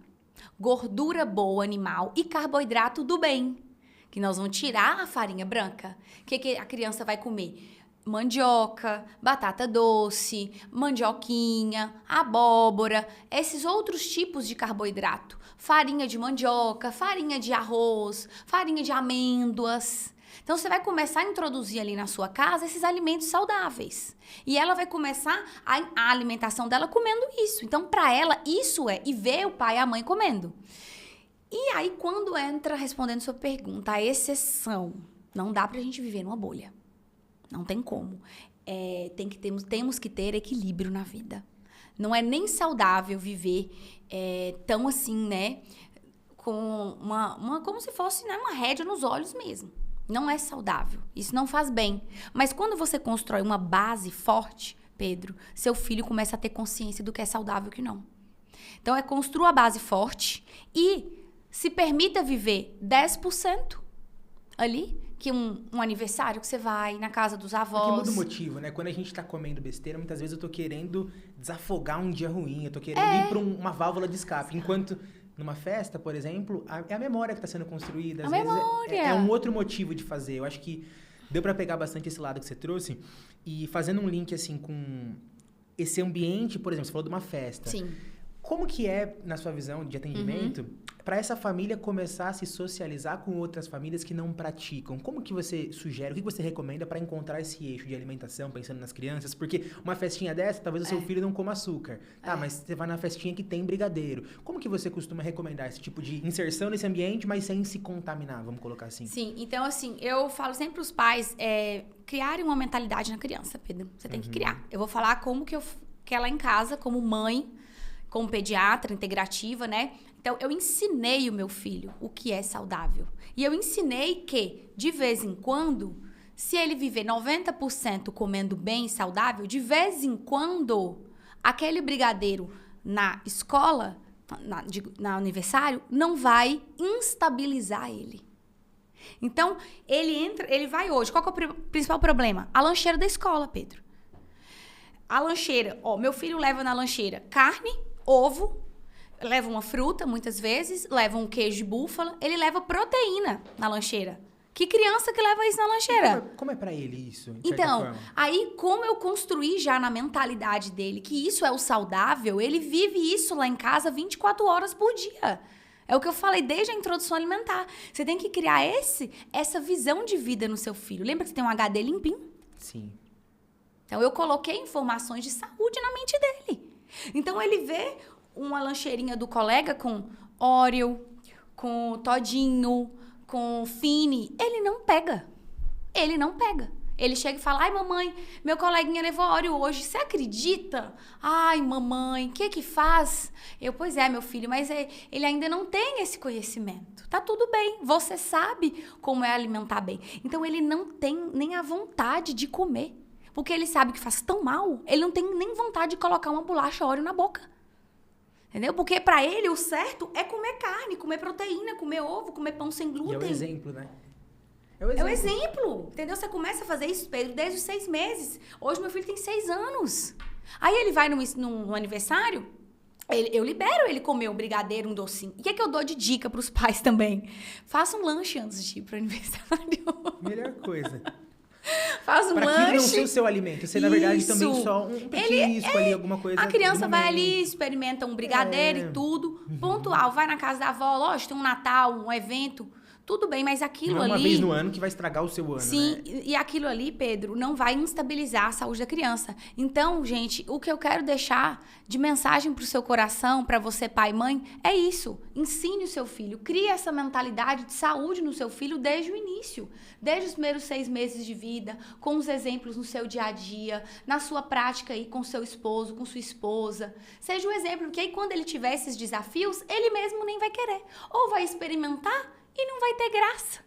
[SPEAKER 2] gordura boa animal e carboidrato do bem. Que nós vamos tirar a farinha branca. O que a criança vai comer? Mandioca, batata doce, mandioquinha, abóbora, esses outros tipos de carboidrato. Farinha de mandioca, farinha de arroz, farinha de amêndoas. Então, você vai começar a introduzir ali na sua casa esses alimentos saudáveis. E ela vai começar a alimentação dela comendo isso. Então, para ela, isso e ver o pai e a mãe comendo. E aí, quando entra, respondendo sua pergunta, a exceção, não dá pra gente viver numa bolha. Não tem como. Temos que ter equilíbrio na vida. Não é nem saudável viver tão assim, né? Com como se fosse, né, uma rédea nos olhos mesmo. Não é saudável. Isso não faz bem. Mas quando você constrói uma base forte, Pedro, seu filho começa a ter consciência do que é saudável e o que não. Então, construa a base forte e se permita viver 10% ali, que um aniversário que você vai na casa dos avós.
[SPEAKER 1] Porque muda o motivo, né? Quando a gente tá comendo besteira, muitas vezes eu tô querendo desafogar um dia ruim, eu tô querendo ir pra uma válvula de escape. Enquanto numa festa, por exemplo, é a memória que tá sendo construída. Às vezes é um outro motivo de fazer. Eu acho que deu pra pegar bastante esse lado que você trouxe. E fazendo um link, assim, com esse ambiente, por exemplo, você falou de uma festa.
[SPEAKER 2] Sim.
[SPEAKER 1] Como que é, na sua visão de atendimento, para essa família começar a se socializar com outras famílias que não praticam? Como que você sugere, o que você recomenda para encontrar esse eixo de alimentação, pensando nas crianças? Porque uma festinha dessa, talvez o seu filho não coma açúcar. Tá, mas você vai na festinha que tem brigadeiro. Como que você costuma recomendar esse tipo de inserção nesse ambiente, mas sem se contaminar, vamos colocar assim?
[SPEAKER 2] Sim, então assim, eu falo sempre para os pais criarem uma mentalidade na criança, Pedro. Você tem que criar. Eu vou falar como que é lá em casa, como mãe, como pediatra integrativa, né? Então, eu ensinei o meu filho o que é saudável. E eu ensinei que, de vez em quando, se ele viver 90% comendo bem e saudável, de vez em quando, aquele brigadeiro na escola, na aniversário, não vai instabilizar ele. Então, ele vai hoje. Qual que é o principal problema? A lancheira da escola, Pedro. A lancheira, meu filho leva na lancheira carne, ovo, leva uma fruta, muitas vezes, leva um queijo de búfala, ele leva proteína na lancheira. Que criança que leva isso na lancheira?
[SPEAKER 1] Como é pra ele isso, de
[SPEAKER 2] então,
[SPEAKER 1] certa forma?
[SPEAKER 2] Aí, como eu construí já na mentalidade dele que isso é o saudável, ele vive isso lá em casa 24 horas por dia. É o que eu falei desde a introdução alimentar. Você tem que criar essa visão de vida no seu filho. Lembra que você tem um HD limpinho?
[SPEAKER 1] Sim.
[SPEAKER 2] Então, eu coloquei informações de saúde na mente dele. Então, ele vê uma lancheirinha do colega com Oreo, com Todinho, com Fini. Ele não pega. Ele chega e fala, ai, mamãe, meu coleguinha levou óleo hoje, você acredita? Ai, mamãe, o que faz? Pois é, meu filho, mas ele ainda não tem esse conhecimento. Tá tudo bem, você sabe como é alimentar bem. Então, ele não tem nem a vontade de comer, porque ele sabe que faz tão mal, ele não tem nem vontade de colocar uma bolacha óleo na boca. Entendeu? Porque pra ele o certo é comer carne, comer proteína, comer ovo, comer pão sem glúten.
[SPEAKER 1] E é o exemplo, né?
[SPEAKER 2] É o exemplo, entendeu? Você começa a fazer isso, Pedro, desde os 6 meses. Hoje meu filho tem 6 anos. Aí ele vai no aniversário, eu libero ele comer um brigadeiro, um docinho. E o que é que eu dou de dica pros pais também? Faça um lanche antes de ir pro aniversário.
[SPEAKER 1] Melhor coisa.
[SPEAKER 2] Faz um
[SPEAKER 1] pra
[SPEAKER 2] lanche.
[SPEAKER 1] Para não ser o seu alimento. Você, na verdade, também só um petisco ali, alguma coisa.
[SPEAKER 2] A criança vai ali, experimenta um brigadeiro e tudo. Pontual, vai na casa da avó, lógico, tem um Natal, um evento. Tudo bem, mas aquilo
[SPEAKER 1] não é
[SPEAKER 2] ali...
[SPEAKER 1] uma vez no ano que vai estragar o seu ano,
[SPEAKER 2] sim,
[SPEAKER 1] né?
[SPEAKER 2] E aquilo ali, Pedro, não vai instabilizar a saúde da criança. Então, gente, o que eu quero deixar de mensagem pro seu coração, para você, pai e mãe, é isso. Ensine o seu filho, crie essa mentalidade de saúde no seu filho desde o início. Desde os primeiros 6 meses de vida, com os exemplos no seu dia a dia, na sua prática aí com seu esposo, com sua esposa. Seja um exemplo, porque aí quando ele tiver esses desafios, ele mesmo nem vai querer. Ou vai experimentar e não vai ter graça.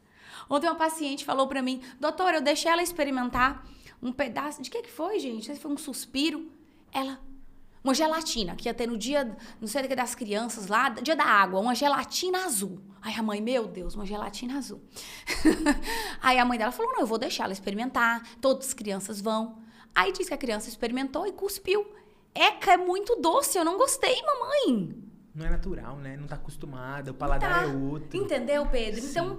[SPEAKER 2] Ontem uma paciente falou pra mim, doutora, eu deixei ela experimentar um pedaço... De que foi, gente? Não sei se foi um suspiro. Uma gelatina, que ia ter no dia, não sei o que, das crianças lá, dia da água, uma gelatina azul. Aí a mãe, meu Deus, uma gelatina azul. Aí a mãe dela falou, não, eu vou deixar ela experimentar, todas as crianças vão. Aí disse que a criança experimentou e cuspiu. É muito doce, eu não gostei, mamãe.
[SPEAKER 1] Não é natural, né? Não tá acostumada, o paladar é outro.
[SPEAKER 2] Entendeu, Pedro?
[SPEAKER 1] Sim.
[SPEAKER 2] Então,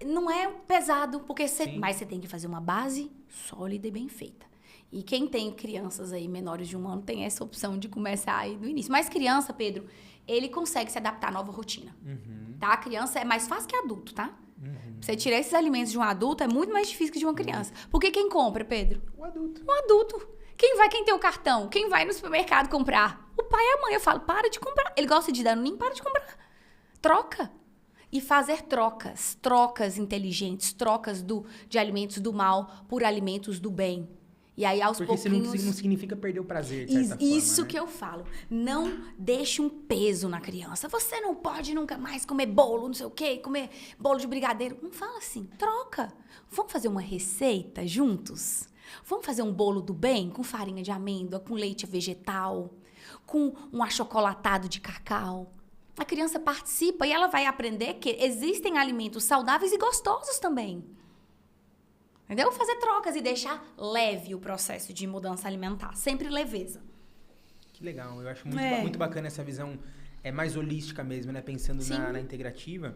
[SPEAKER 2] não é pesado, porque mas você tem que fazer uma base sólida e bem feita. E quem tem crianças aí menores de 1 ano tem essa opção de começar aí do início. Mas criança, Pedro, ele consegue se adaptar à nova rotina. Tá? A criança é mais fácil que adulto, tá? Você tirar esses alimentos de um adulto é muito mais difícil que de uma criança. Porque quem compra, Pedro?
[SPEAKER 1] O adulto.
[SPEAKER 2] O adulto. Quem tem o cartão? Quem vai no supermercado comprar? O pai e a mãe. Eu falo, para de comprar. Ele gosta de Danoninho, para de comprar. Troca. E fazer trocas inteligentes, trocas de alimentos do mal por alimentos do bem. E aí, aos pouquinhos...
[SPEAKER 1] Porque isso não significa perder o prazer, de certa forma,
[SPEAKER 2] Isso, né? Que eu falo. Não deixe um peso na criança. Você não pode nunca mais comer bolo, não sei o quê, comer bolo de brigadeiro. Não fala assim, troca. Vamos fazer uma receita juntos? Vamos fazer um bolo do bem com farinha de amêndoa, com leite vegetal, com um achocolatado de cacau. A criança participa e ela vai aprender que existem alimentos saudáveis e gostosos também. Entendeu? Fazer trocas e deixar leve o processo de mudança alimentar. Sempre leveza.
[SPEAKER 1] Que legal. Eu acho muito bacana essa visão mais holística mesmo, né? Pensando na integrativa.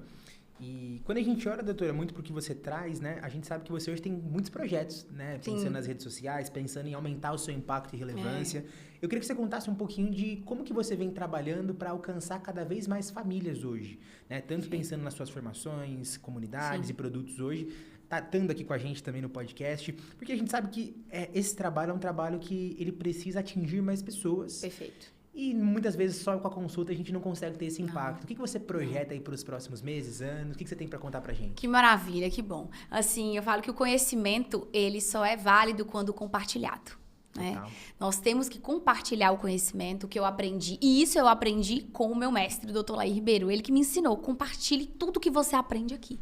[SPEAKER 1] E quando a gente olha, doutora, muito pro que você traz, né? A gente sabe que você hoje tem muitos projetos, né? Pensando nas redes sociais, pensando em aumentar o seu impacto e relevância. Eu queria que você contasse um pouquinho de como que você vem trabalhando para alcançar cada vez mais famílias hoje, né? Tanto pensando nas suas formações, comunidades e produtos hoje, estando aqui com a gente também no podcast, porque a gente sabe que esse trabalho é um trabalho que ele precisa atingir mais pessoas.
[SPEAKER 2] Perfeito.
[SPEAKER 1] E muitas vezes só com a consulta a gente não consegue ter esse impacto. O que você projeta aí para os próximos meses, anos? O que você tem para contar pra gente?
[SPEAKER 2] Que maravilha, que bom. Assim, eu falo que o conhecimento, ele só é válido quando compartilhado. Né? Nós temos que compartilhar o conhecimento que eu aprendi. E isso eu aprendi com o meu mestre, o Dr. Lair Ribeiro. Ele que me ensinou. Compartilhe tudo que você aprende aqui.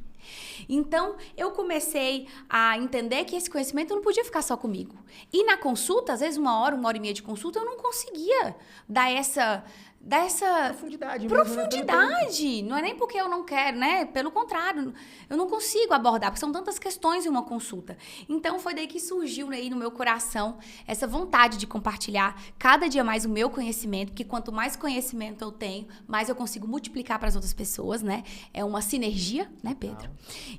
[SPEAKER 2] Então, eu comecei a entender que esse conhecimento não podia ficar só comigo. E na consulta, às vezes 1 hora, 1 hora e meia de consulta, eu não conseguia dar essa
[SPEAKER 1] profundidade.
[SPEAKER 2] Profundidade. Não é nem porque eu não quero, né? Pelo contrário, eu não consigo abordar, porque são tantas questões em uma consulta. Então, foi daí que surgiu aí no meu coração essa vontade de compartilhar cada dia mais o meu conhecimento, porque quanto mais conhecimento eu tenho, mais eu consigo multiplicar para as outras pessoas, né? É uma sinergia, né, Pedro?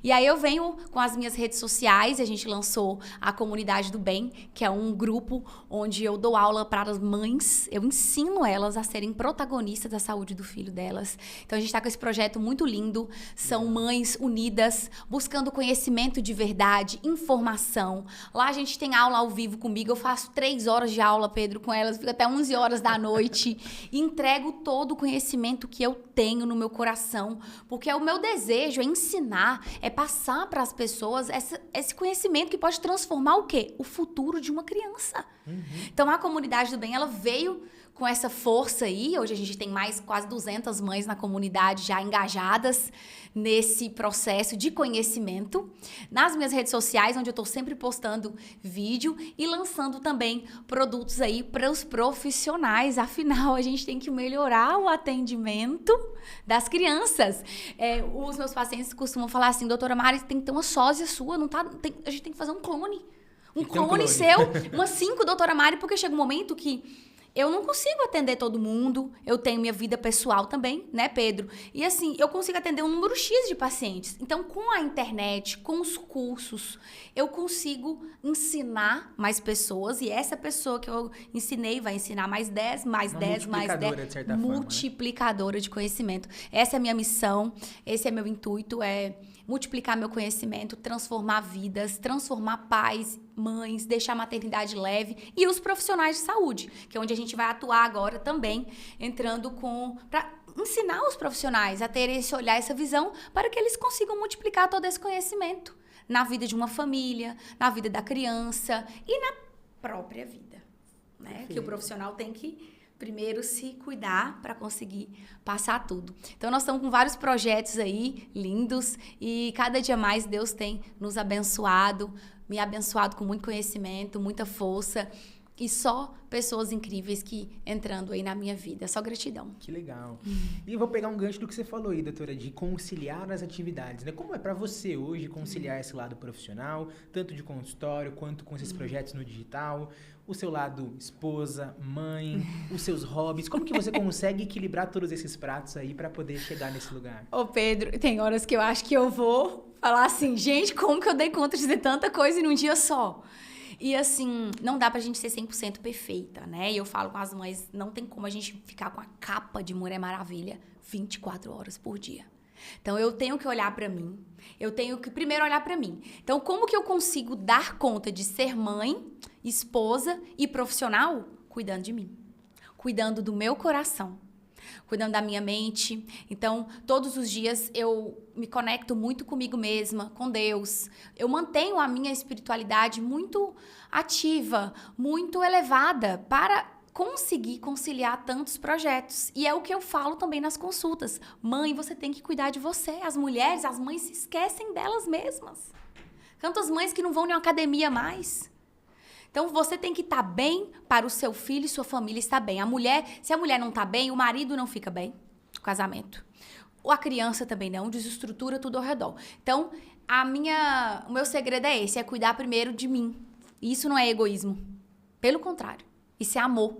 [SPEAKER 2] E aí eu venho com as minhas redes sociais, a gente lançou a Comunidade do Bem, que é um grupo onde eu dou aula para as mães, eu ensino elas a serem produtivas protagonista da saúde do filho delas. Então, a gente está com esse projeto muito lindo. São mães unidas, buscando conhecimento de verdade, informação. Lá a gente tem aula ao vivo comigo. Eu faço 3 horas de aula, Pedro, com elas. Fico até 11 horas da noite. E entrego todo o conhecimento que eu tenho no meu coração. Porque o meu desejo é ensinar, é passar para as pessoas esse conhecimento que pode transformar o quê? O futuro de uma criança. Então, a Comunidade do Bem, ela veio com essa força aí. Hoje a gente tem quase 200 mães na comunidade já engajadas nesse processo de conhecimento. Nas minhas redes sociais, onde eu estou sempre postando vídeo e lançando também produtos aí para os profissionais. Afinal, a gente tem que melhorar o atendimento das crianças. Os meus pacientes costumam falar assim, doutora Mari, tem que ter uma sósia sua, não tá, a gente tem que fazer um clone. Um clone seu, umas 5 doutora Mari, porque chega um momento que eu não consigo atender todo mundo, eu tenho minha vida pessoal também, né, Pedro? E assim, eu consigo atender um número X de pacientes. Então, com a internet, com os cursos, eu consigo ensinar mais pessoas. E essa pessoa que eu ensinei vai ensinar mais 10, mais 10, mais 10.
[SPEAKER 1] De certa forma,
[SPEAKER 2] multiplicadora de conhecimento. Essa é a minha missão, esse é meu intuito, é multiplicar meu conhecimento, transformar vidas, transformar pais, mães, deixar a maternidade leve e os profissionais de saúde, que é onde a gente vai atuar agora também, entrando para ensinar os profissionais a terem esse olhar, essa visão, para que eles consigam multiplicar todo esse conhecimento na vida de uma família, na vida da criança e na própria vida, né? Que o profissional tem que primeiro se cuidar para conseguir passar tudo. Então, nós estamos com vários projetos aí, lindos, e cada dia mais Deus tem nos abençoado, me abençoado com muito conhecimento, muita força, e só pessoas incríveis que entrando aí na minha vida. Só gratidão.
[SPEAKER 1] Que legal. E eu vou pegar um gancho do que você falou aí, doutora, de conciliar as atividades, né? Como é para você hoje conciliar esse lado profissional, tanto de consultório quanto com esses projetos no digital, o seu lado esposa, mãe, os seus hobbies, como que você consegue equilibrar todos esses pratos aí para poder chegar nesse lugar?
[SPEAKER 2] Ô Pedro, tem horas que eu acho que eu vou falar assim, gente, como que eu dei conta de fazer tanta coisa em um dia só? E assim, não dá pra gente ser 100% perfeita, né? E eu falo com as mães, não tem como a gente ficar com a capa de Mulher Maravilha 24 horas por dia. Então, eu tenho que olhar pra mim. Eu tenho que primeiro olhar pra mim. Então, como que eu consigo dar conta de ser mãe, esposa e profissional? Cuidando de mim. Cuidando do meu coração. Cuidando da minha mente. Então, todos os dias eu me conecto muito comigo mesma, com Deus. Eu mantenho a minha espiritualidade muito ativa, muito elevada para conseguir conciliar tantos projetos. E é o que eu falo também nas consultas. Mãe, você tem que cuidar de você. As mulheres, as mães se esquecem delas mesmas. Tantas mães que não vão em uma academia mais. Então, você tem que estar bem para o seu filho e sua família estar bem. Se a mulher não está bem, o marido não fica bem no casamento. Ou a criança também não, desestrutura tudo ao redor. Então, o meu segredo é esse, é cuidar primeiro de mim. E isso não é egoísmo. Pelo contrário, isso é amor.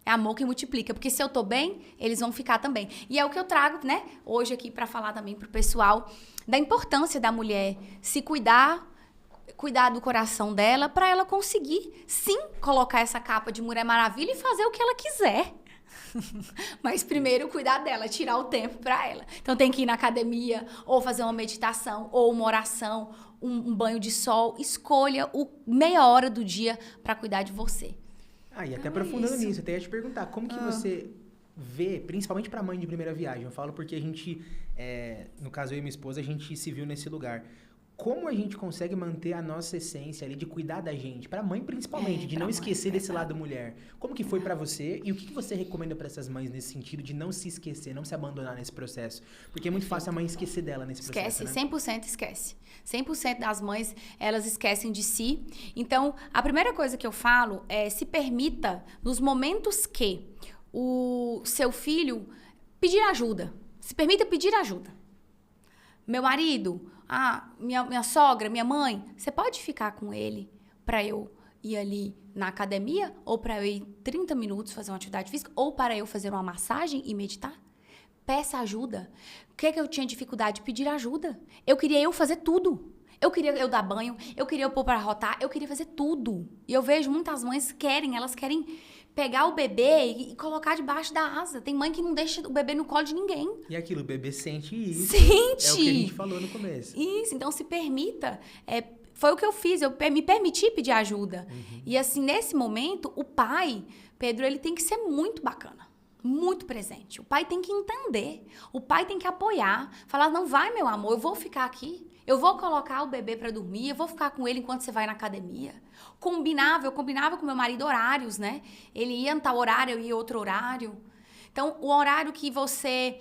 [SPEAKER 2] É amor que multiplica, porque se eu tô bem, eles vão ficar também. E é o que eu trago, né, hoje aqui para falar também pro pessoal da importância da mulher se cuidar do coração dela, para ela conseguir, sim, colocar essa capa de Mulher Maravilha e fazer o que ela quiser. Mas primeiro cuidar dela, tirar o tempo para ela. Então tem que ir na academia, ou fazer uma meditação, ou uma oração, um banho de sol. Escolha meia hora do dia para cuidar de você.
[SPEAKER 1] E até aprofundando nisso, até ia te perguntar, como que você vê, principalmente para mãe de primeira viagem, eu falo porque a gente, no caso eu e minha esposa, a gente se viu nesse lugar. Como a gente consegue manter a nossa essência ali de cuidar da gente, para mãe principalmente, de não esquecer desse lado mulher? Como que foi para você e o que você recomenda para essas mães nesse sentido de não se esquecer, não se abandonar nesse processo? Porque é muito fácil a mãe esquecer dela nesse processo, né?
[SPEAKER 2] 100% esquece. 100% das mães, elas esquecem de si. Então, a primeira coisa que eu falo é se permita, nos momentos que o seu filho pedir ajuda, se permita pedir ajuda. Meu marido, minha sogra, minha mãe, você pode ficar com ele para eu ir ali na academia? Ou para eu ir 30 minutos fazer uma atividade física? Ou para eu fazer uma massagem e meditar? Peça ajuda. O que eu tinha dificuldade? Pedir ajuda. Eu queria fazer tudo. Eu queria eu dar banho, eu queria eu pôr para rotar, eu queria fazer tudo. E eu vejo muitas mães elas querem pegar o bebê e colocar debaixo da asa. Tem mãe que não deixa o bebê no colo de ninguém.
[SPEAKER 1] E aquilo, o bebê sente isso.
[SPEAKER 2] Sente!
[SPEAKER 1] É o que a gente falou no começo.
[SPEAKER 2] Isso, então se permita. Foi o que eu fiz, eu me permiti pedir ajuda. E assim, nesse momento, o pai, Pedro, ele tem que ser muito bacana. Muito presente. O pai tem que entender. O pai tem que apoiar. Falar, não vai, meu amor, eu vou ficar aqui. Eu vou colocar o bebê pra dormir. Eu vou ficar com ele enquanto você vai na academia. Eu combinava com meu marido horários, né? Ele ia em tal horário, eu ia outro horário. Então, o horário que você...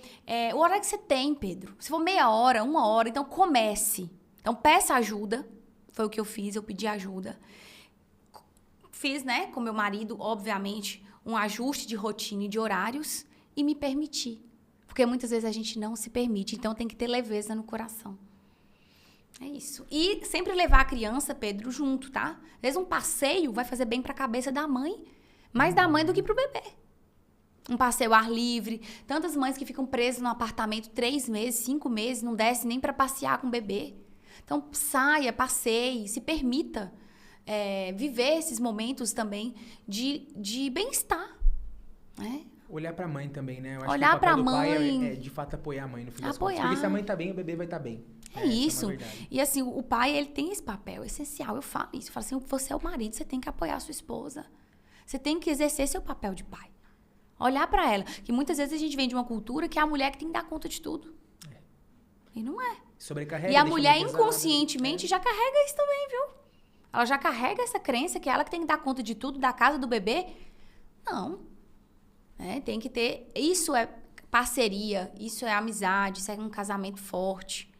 [SPEAKER 2] o horário que você tem, Pedro. Se for meia hora, 1 hora, então comece. Então, peça ajuda. Foi o que eu fiz, eu pedi ajuda. Fiz, né, com meu marido, obviamente, um ajuste de rotina e de horários e me permiti. Porque muitas vezes a gente não se permite, então tem que ter leveza no coração. É isso. E sempre levar a criança, Pedro, junto, tá? Às vezes um passeio vai fazer bem pra cabeça da mãe, mais da mãe do que pro bebê. Um passeio ao ar livre. Tantas mães que ficam presas no apartamento 3 meses, 5 meses, não descem nem pra passear com o bebê. Então, saia, passeie, se permita viver esses momentos também de bem-estar, né?
[SPEAKER 1] Olhar pra mãe também, né? Eu acho
[SPEAKER 2] Olhar
[SPEAKER 1] que o papel
[SPEAKER 2] pra
[SPEAKER 1] do pai
[SPEAKER 2] mãe.
[SPEAKER 1] é de fato apoiar a mãe no fim das
[SPEAKER 2] Apoiar.
[SPEAKER 1] contas. Porque se a mãe tá bem, o bebê vai estar bem.
[SPEAKER 2] É isso.
[SPEAKER 1] Essa é uma verdade.
[SPEAKER 2] E assim, o pai, ele tem esse papel essencial. Eu falo isso. Eu falo assim, você é o marido, você tem que apoiar a sua esposa. Você tem que exercer seu papel de pai. Olhar pra ela. Que muitas vezes a gente vem de uma cultura que é a mulher que tem que dar conta de tudo. E não é.
[SPEAKER 1] Sobrecarrega.
[SPEAKER 2] E a mulher inconscientemente já carrega isso também, viu? Ela já carrega essa crença que ela que tem que dar conta de tudo, da casa, do bebê. Não. Tem que ter... Isso é parceria, isso é amizade, isso é um casamento forte.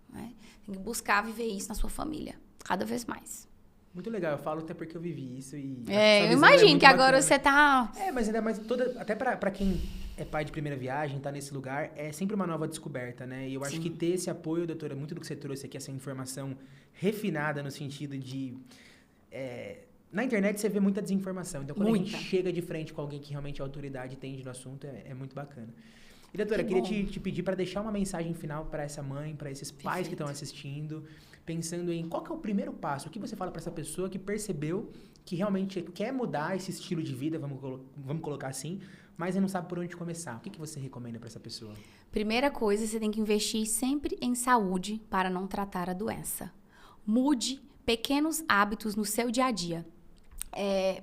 [SPEAKER 2] Né? Tem que buscar viver isso na sua família, cada vez mais.
[SPEAKER 1] Muito legal, eu falo até porque eu vivi isso e...
[SPEAKER 2] eu imagino que agora você tá...
[SPEAKER 1] mas ainda mais até pra quem é pai de primeira viagem, tá nesse lugar, é sempre uma nova descoberta, né? E eu acho que ter esse apoio, doutora, muito do que você trouxe aqui, essa informação refinada no sentido de... na internet você vê muita desinformação, então quando a gente chega de frente com alguém que realmente é autoridade e entende do assunto, é muito bacana. E, doutora, queria te pedir para deixar uma mensagem final para essa mãe, para esses pais que estão assistindo, pensando em qual que é o primeiro passo, o que você fala para essa pessoa que percebeu que realmente quer mudar esse estilo de vida, vamos colocar assim, mas não sabe por onde começar. O que você recomenda para essa pessoa? Primeira coisa, você tem que investir sempre em saúde para não tratar a doença. Mude pequenos hábitos no seu dia a dia.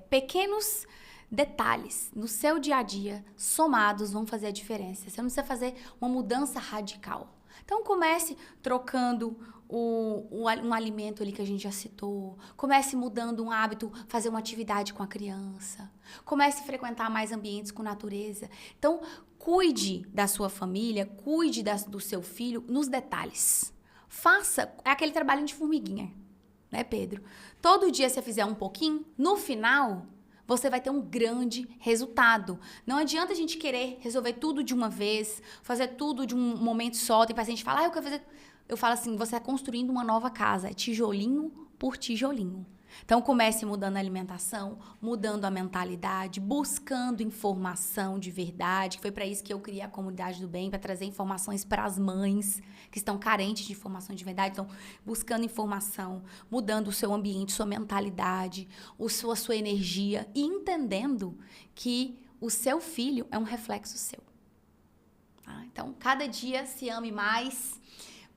[SPEAKER 1] Pequenos detalhes no seu dia a dia, somados, vão fazer a diferença. Você não precisa fazer uma mudança radical. Então, comece trocando um alimento ali que a gente já citou. Comece mudando um hábito, fazer uma atividade com a criança. Comece a frequentar mais ambientes com natureza. Então, cuide da sua família, cuide do seu filho nos detalhes. Faça aquele trabalho de formiguinha, né, Pedro? Todo dia você fizer um pouquinho, no final... você vai ter um grande resultado. Não adianta a gente querer resolver tudo de uma vez, fazer tudo de um momento só. Tem paciente que fala, eu quero fazer... Eu falo assim, você está construindo uma nova casa, tijolinho por tijolinho. Então, comece mudando a alimentação, mudando a mentalidade, buscando informação de verdade, que foi para isso que eu criei a Comunidade do Bem, para trazer informações para as mães que estão carentes de informação de verdade. Então, buscando informação, mudando o seu ambiente, sua mentalidade, a sua energia e entendendo que o seu filho é um reflexo seu. Tá? Então, cada dia se ame mais,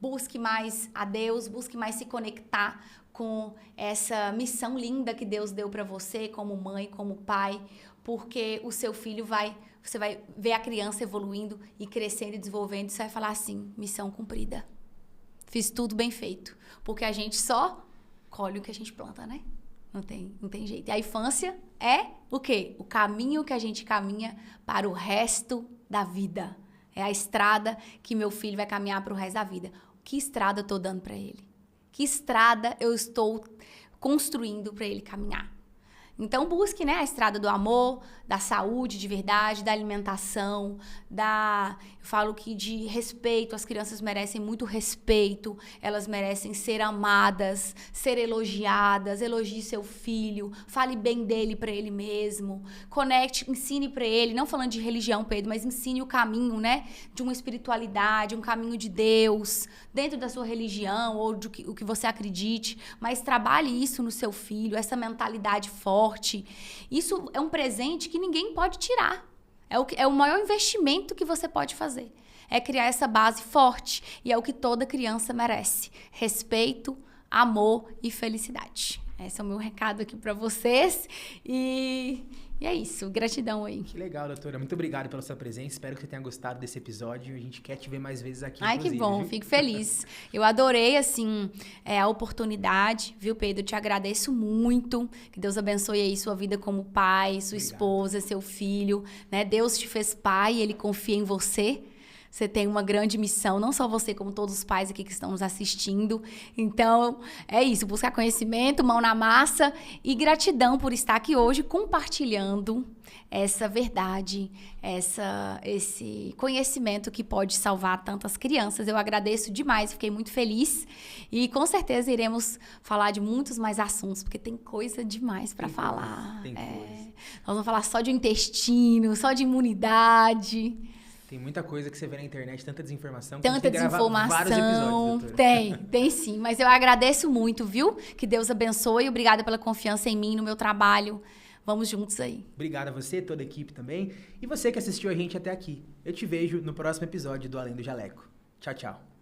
[SPEAKER 1] busque mais a Deus, busque mais se conectar com essa missão linda que Deus deu para você como mãe, como pai, porque o seu filho você vai ver a criança evoluindo e crescendo e desenvolvendo e você vai falar assim, missão cumprida. Fiz tudo bem feito, porque a gente só colhe o que a gente planta, né? Não tem jeito. E a infância é o quê? O caminho que a gente caminha para o resto da vida. É a estrada que meu filho vai caminhar para o resto da vida. Que estrada eu estou dando para ele? Que estrada eu estou construindo para ele caminhar? Então, busque, né, a estrada do amor, da saúde de verdade, da alimentação, eu falo que de respeito. As crianças merecem muito respeito, elas merecem ser amadas, ser elogiadas. Elogie seu filho, fale bem dele para ele mesmo, conecte, ensine para ele, não falando de religião, Pedro, mas ensine o caminho, né, de uma espiritualidade, um caminho de Deus, dentro da sua religião ou o que você acredite, mas trabalhe isso no seu filho, essa mentalidade forte,
[SPEAKER 2] forte. Isso é um presente que ninguém pode tirar. É o maior investimento que você pode fazer. É criar essa base forte. E é o que toda criança merece. Respeito, amor e felicidade. Esse é o meu recado aqui para vocês. E é isso. Gratidão aí.
[SPEAKER 1] Que legal, doutora. Muito obrigado pela sua presença. Espero que você tenha gostado desse episódio. A gente quer te ver mais vezes aqui,
[SPEAKER 2] Ai, que bom.
[SPEAKER 1] viu?
[SPEAKER 2] Fico feliz. Eu adorei, assim, a oportunidade. Viu, Pedro? Te agradeço muito. Que Deus abençoe aí sua vida como pai, sua esposa, seu filho. Né? Deus te fez pai, Ele confia em você. Você tem uma grande missão, não só você, como todos os pais aqui que estão nos assistindo. Então, é isso, buscar conhecimento, mão na massa e gratidão por estar aqui hoje compartilhando essa verdade, esse conhecimento que pode salvar tantas crianças. Eu agradeço demais, fiquei muito feliz e com certeza iremos falar de muitos mais assuntos, porque tem coisa demais para falar.
[SPEAKER 1] Tem coisa.
[SPEAKER 2] Nós vamos falar só de intestino, só de imunidade.
[SPEAKER 1] Tem muita coisa que você vê na internet, tanta desinformação.
[SPEAKER 2] Tanta desinformação. Tem sim. Mas eu agradeço muito, viu? Que Deus abençoe. Obrigada pela confiança em mim, no meu trabalho. Vamos juntos aí.
[SPEAKER 1] Obrigado a você, toda a equipe também. E você que assistiu a gente até aqui. Eu te vejo no próximo episódio do Além do Jaleco. Tchau, tchau.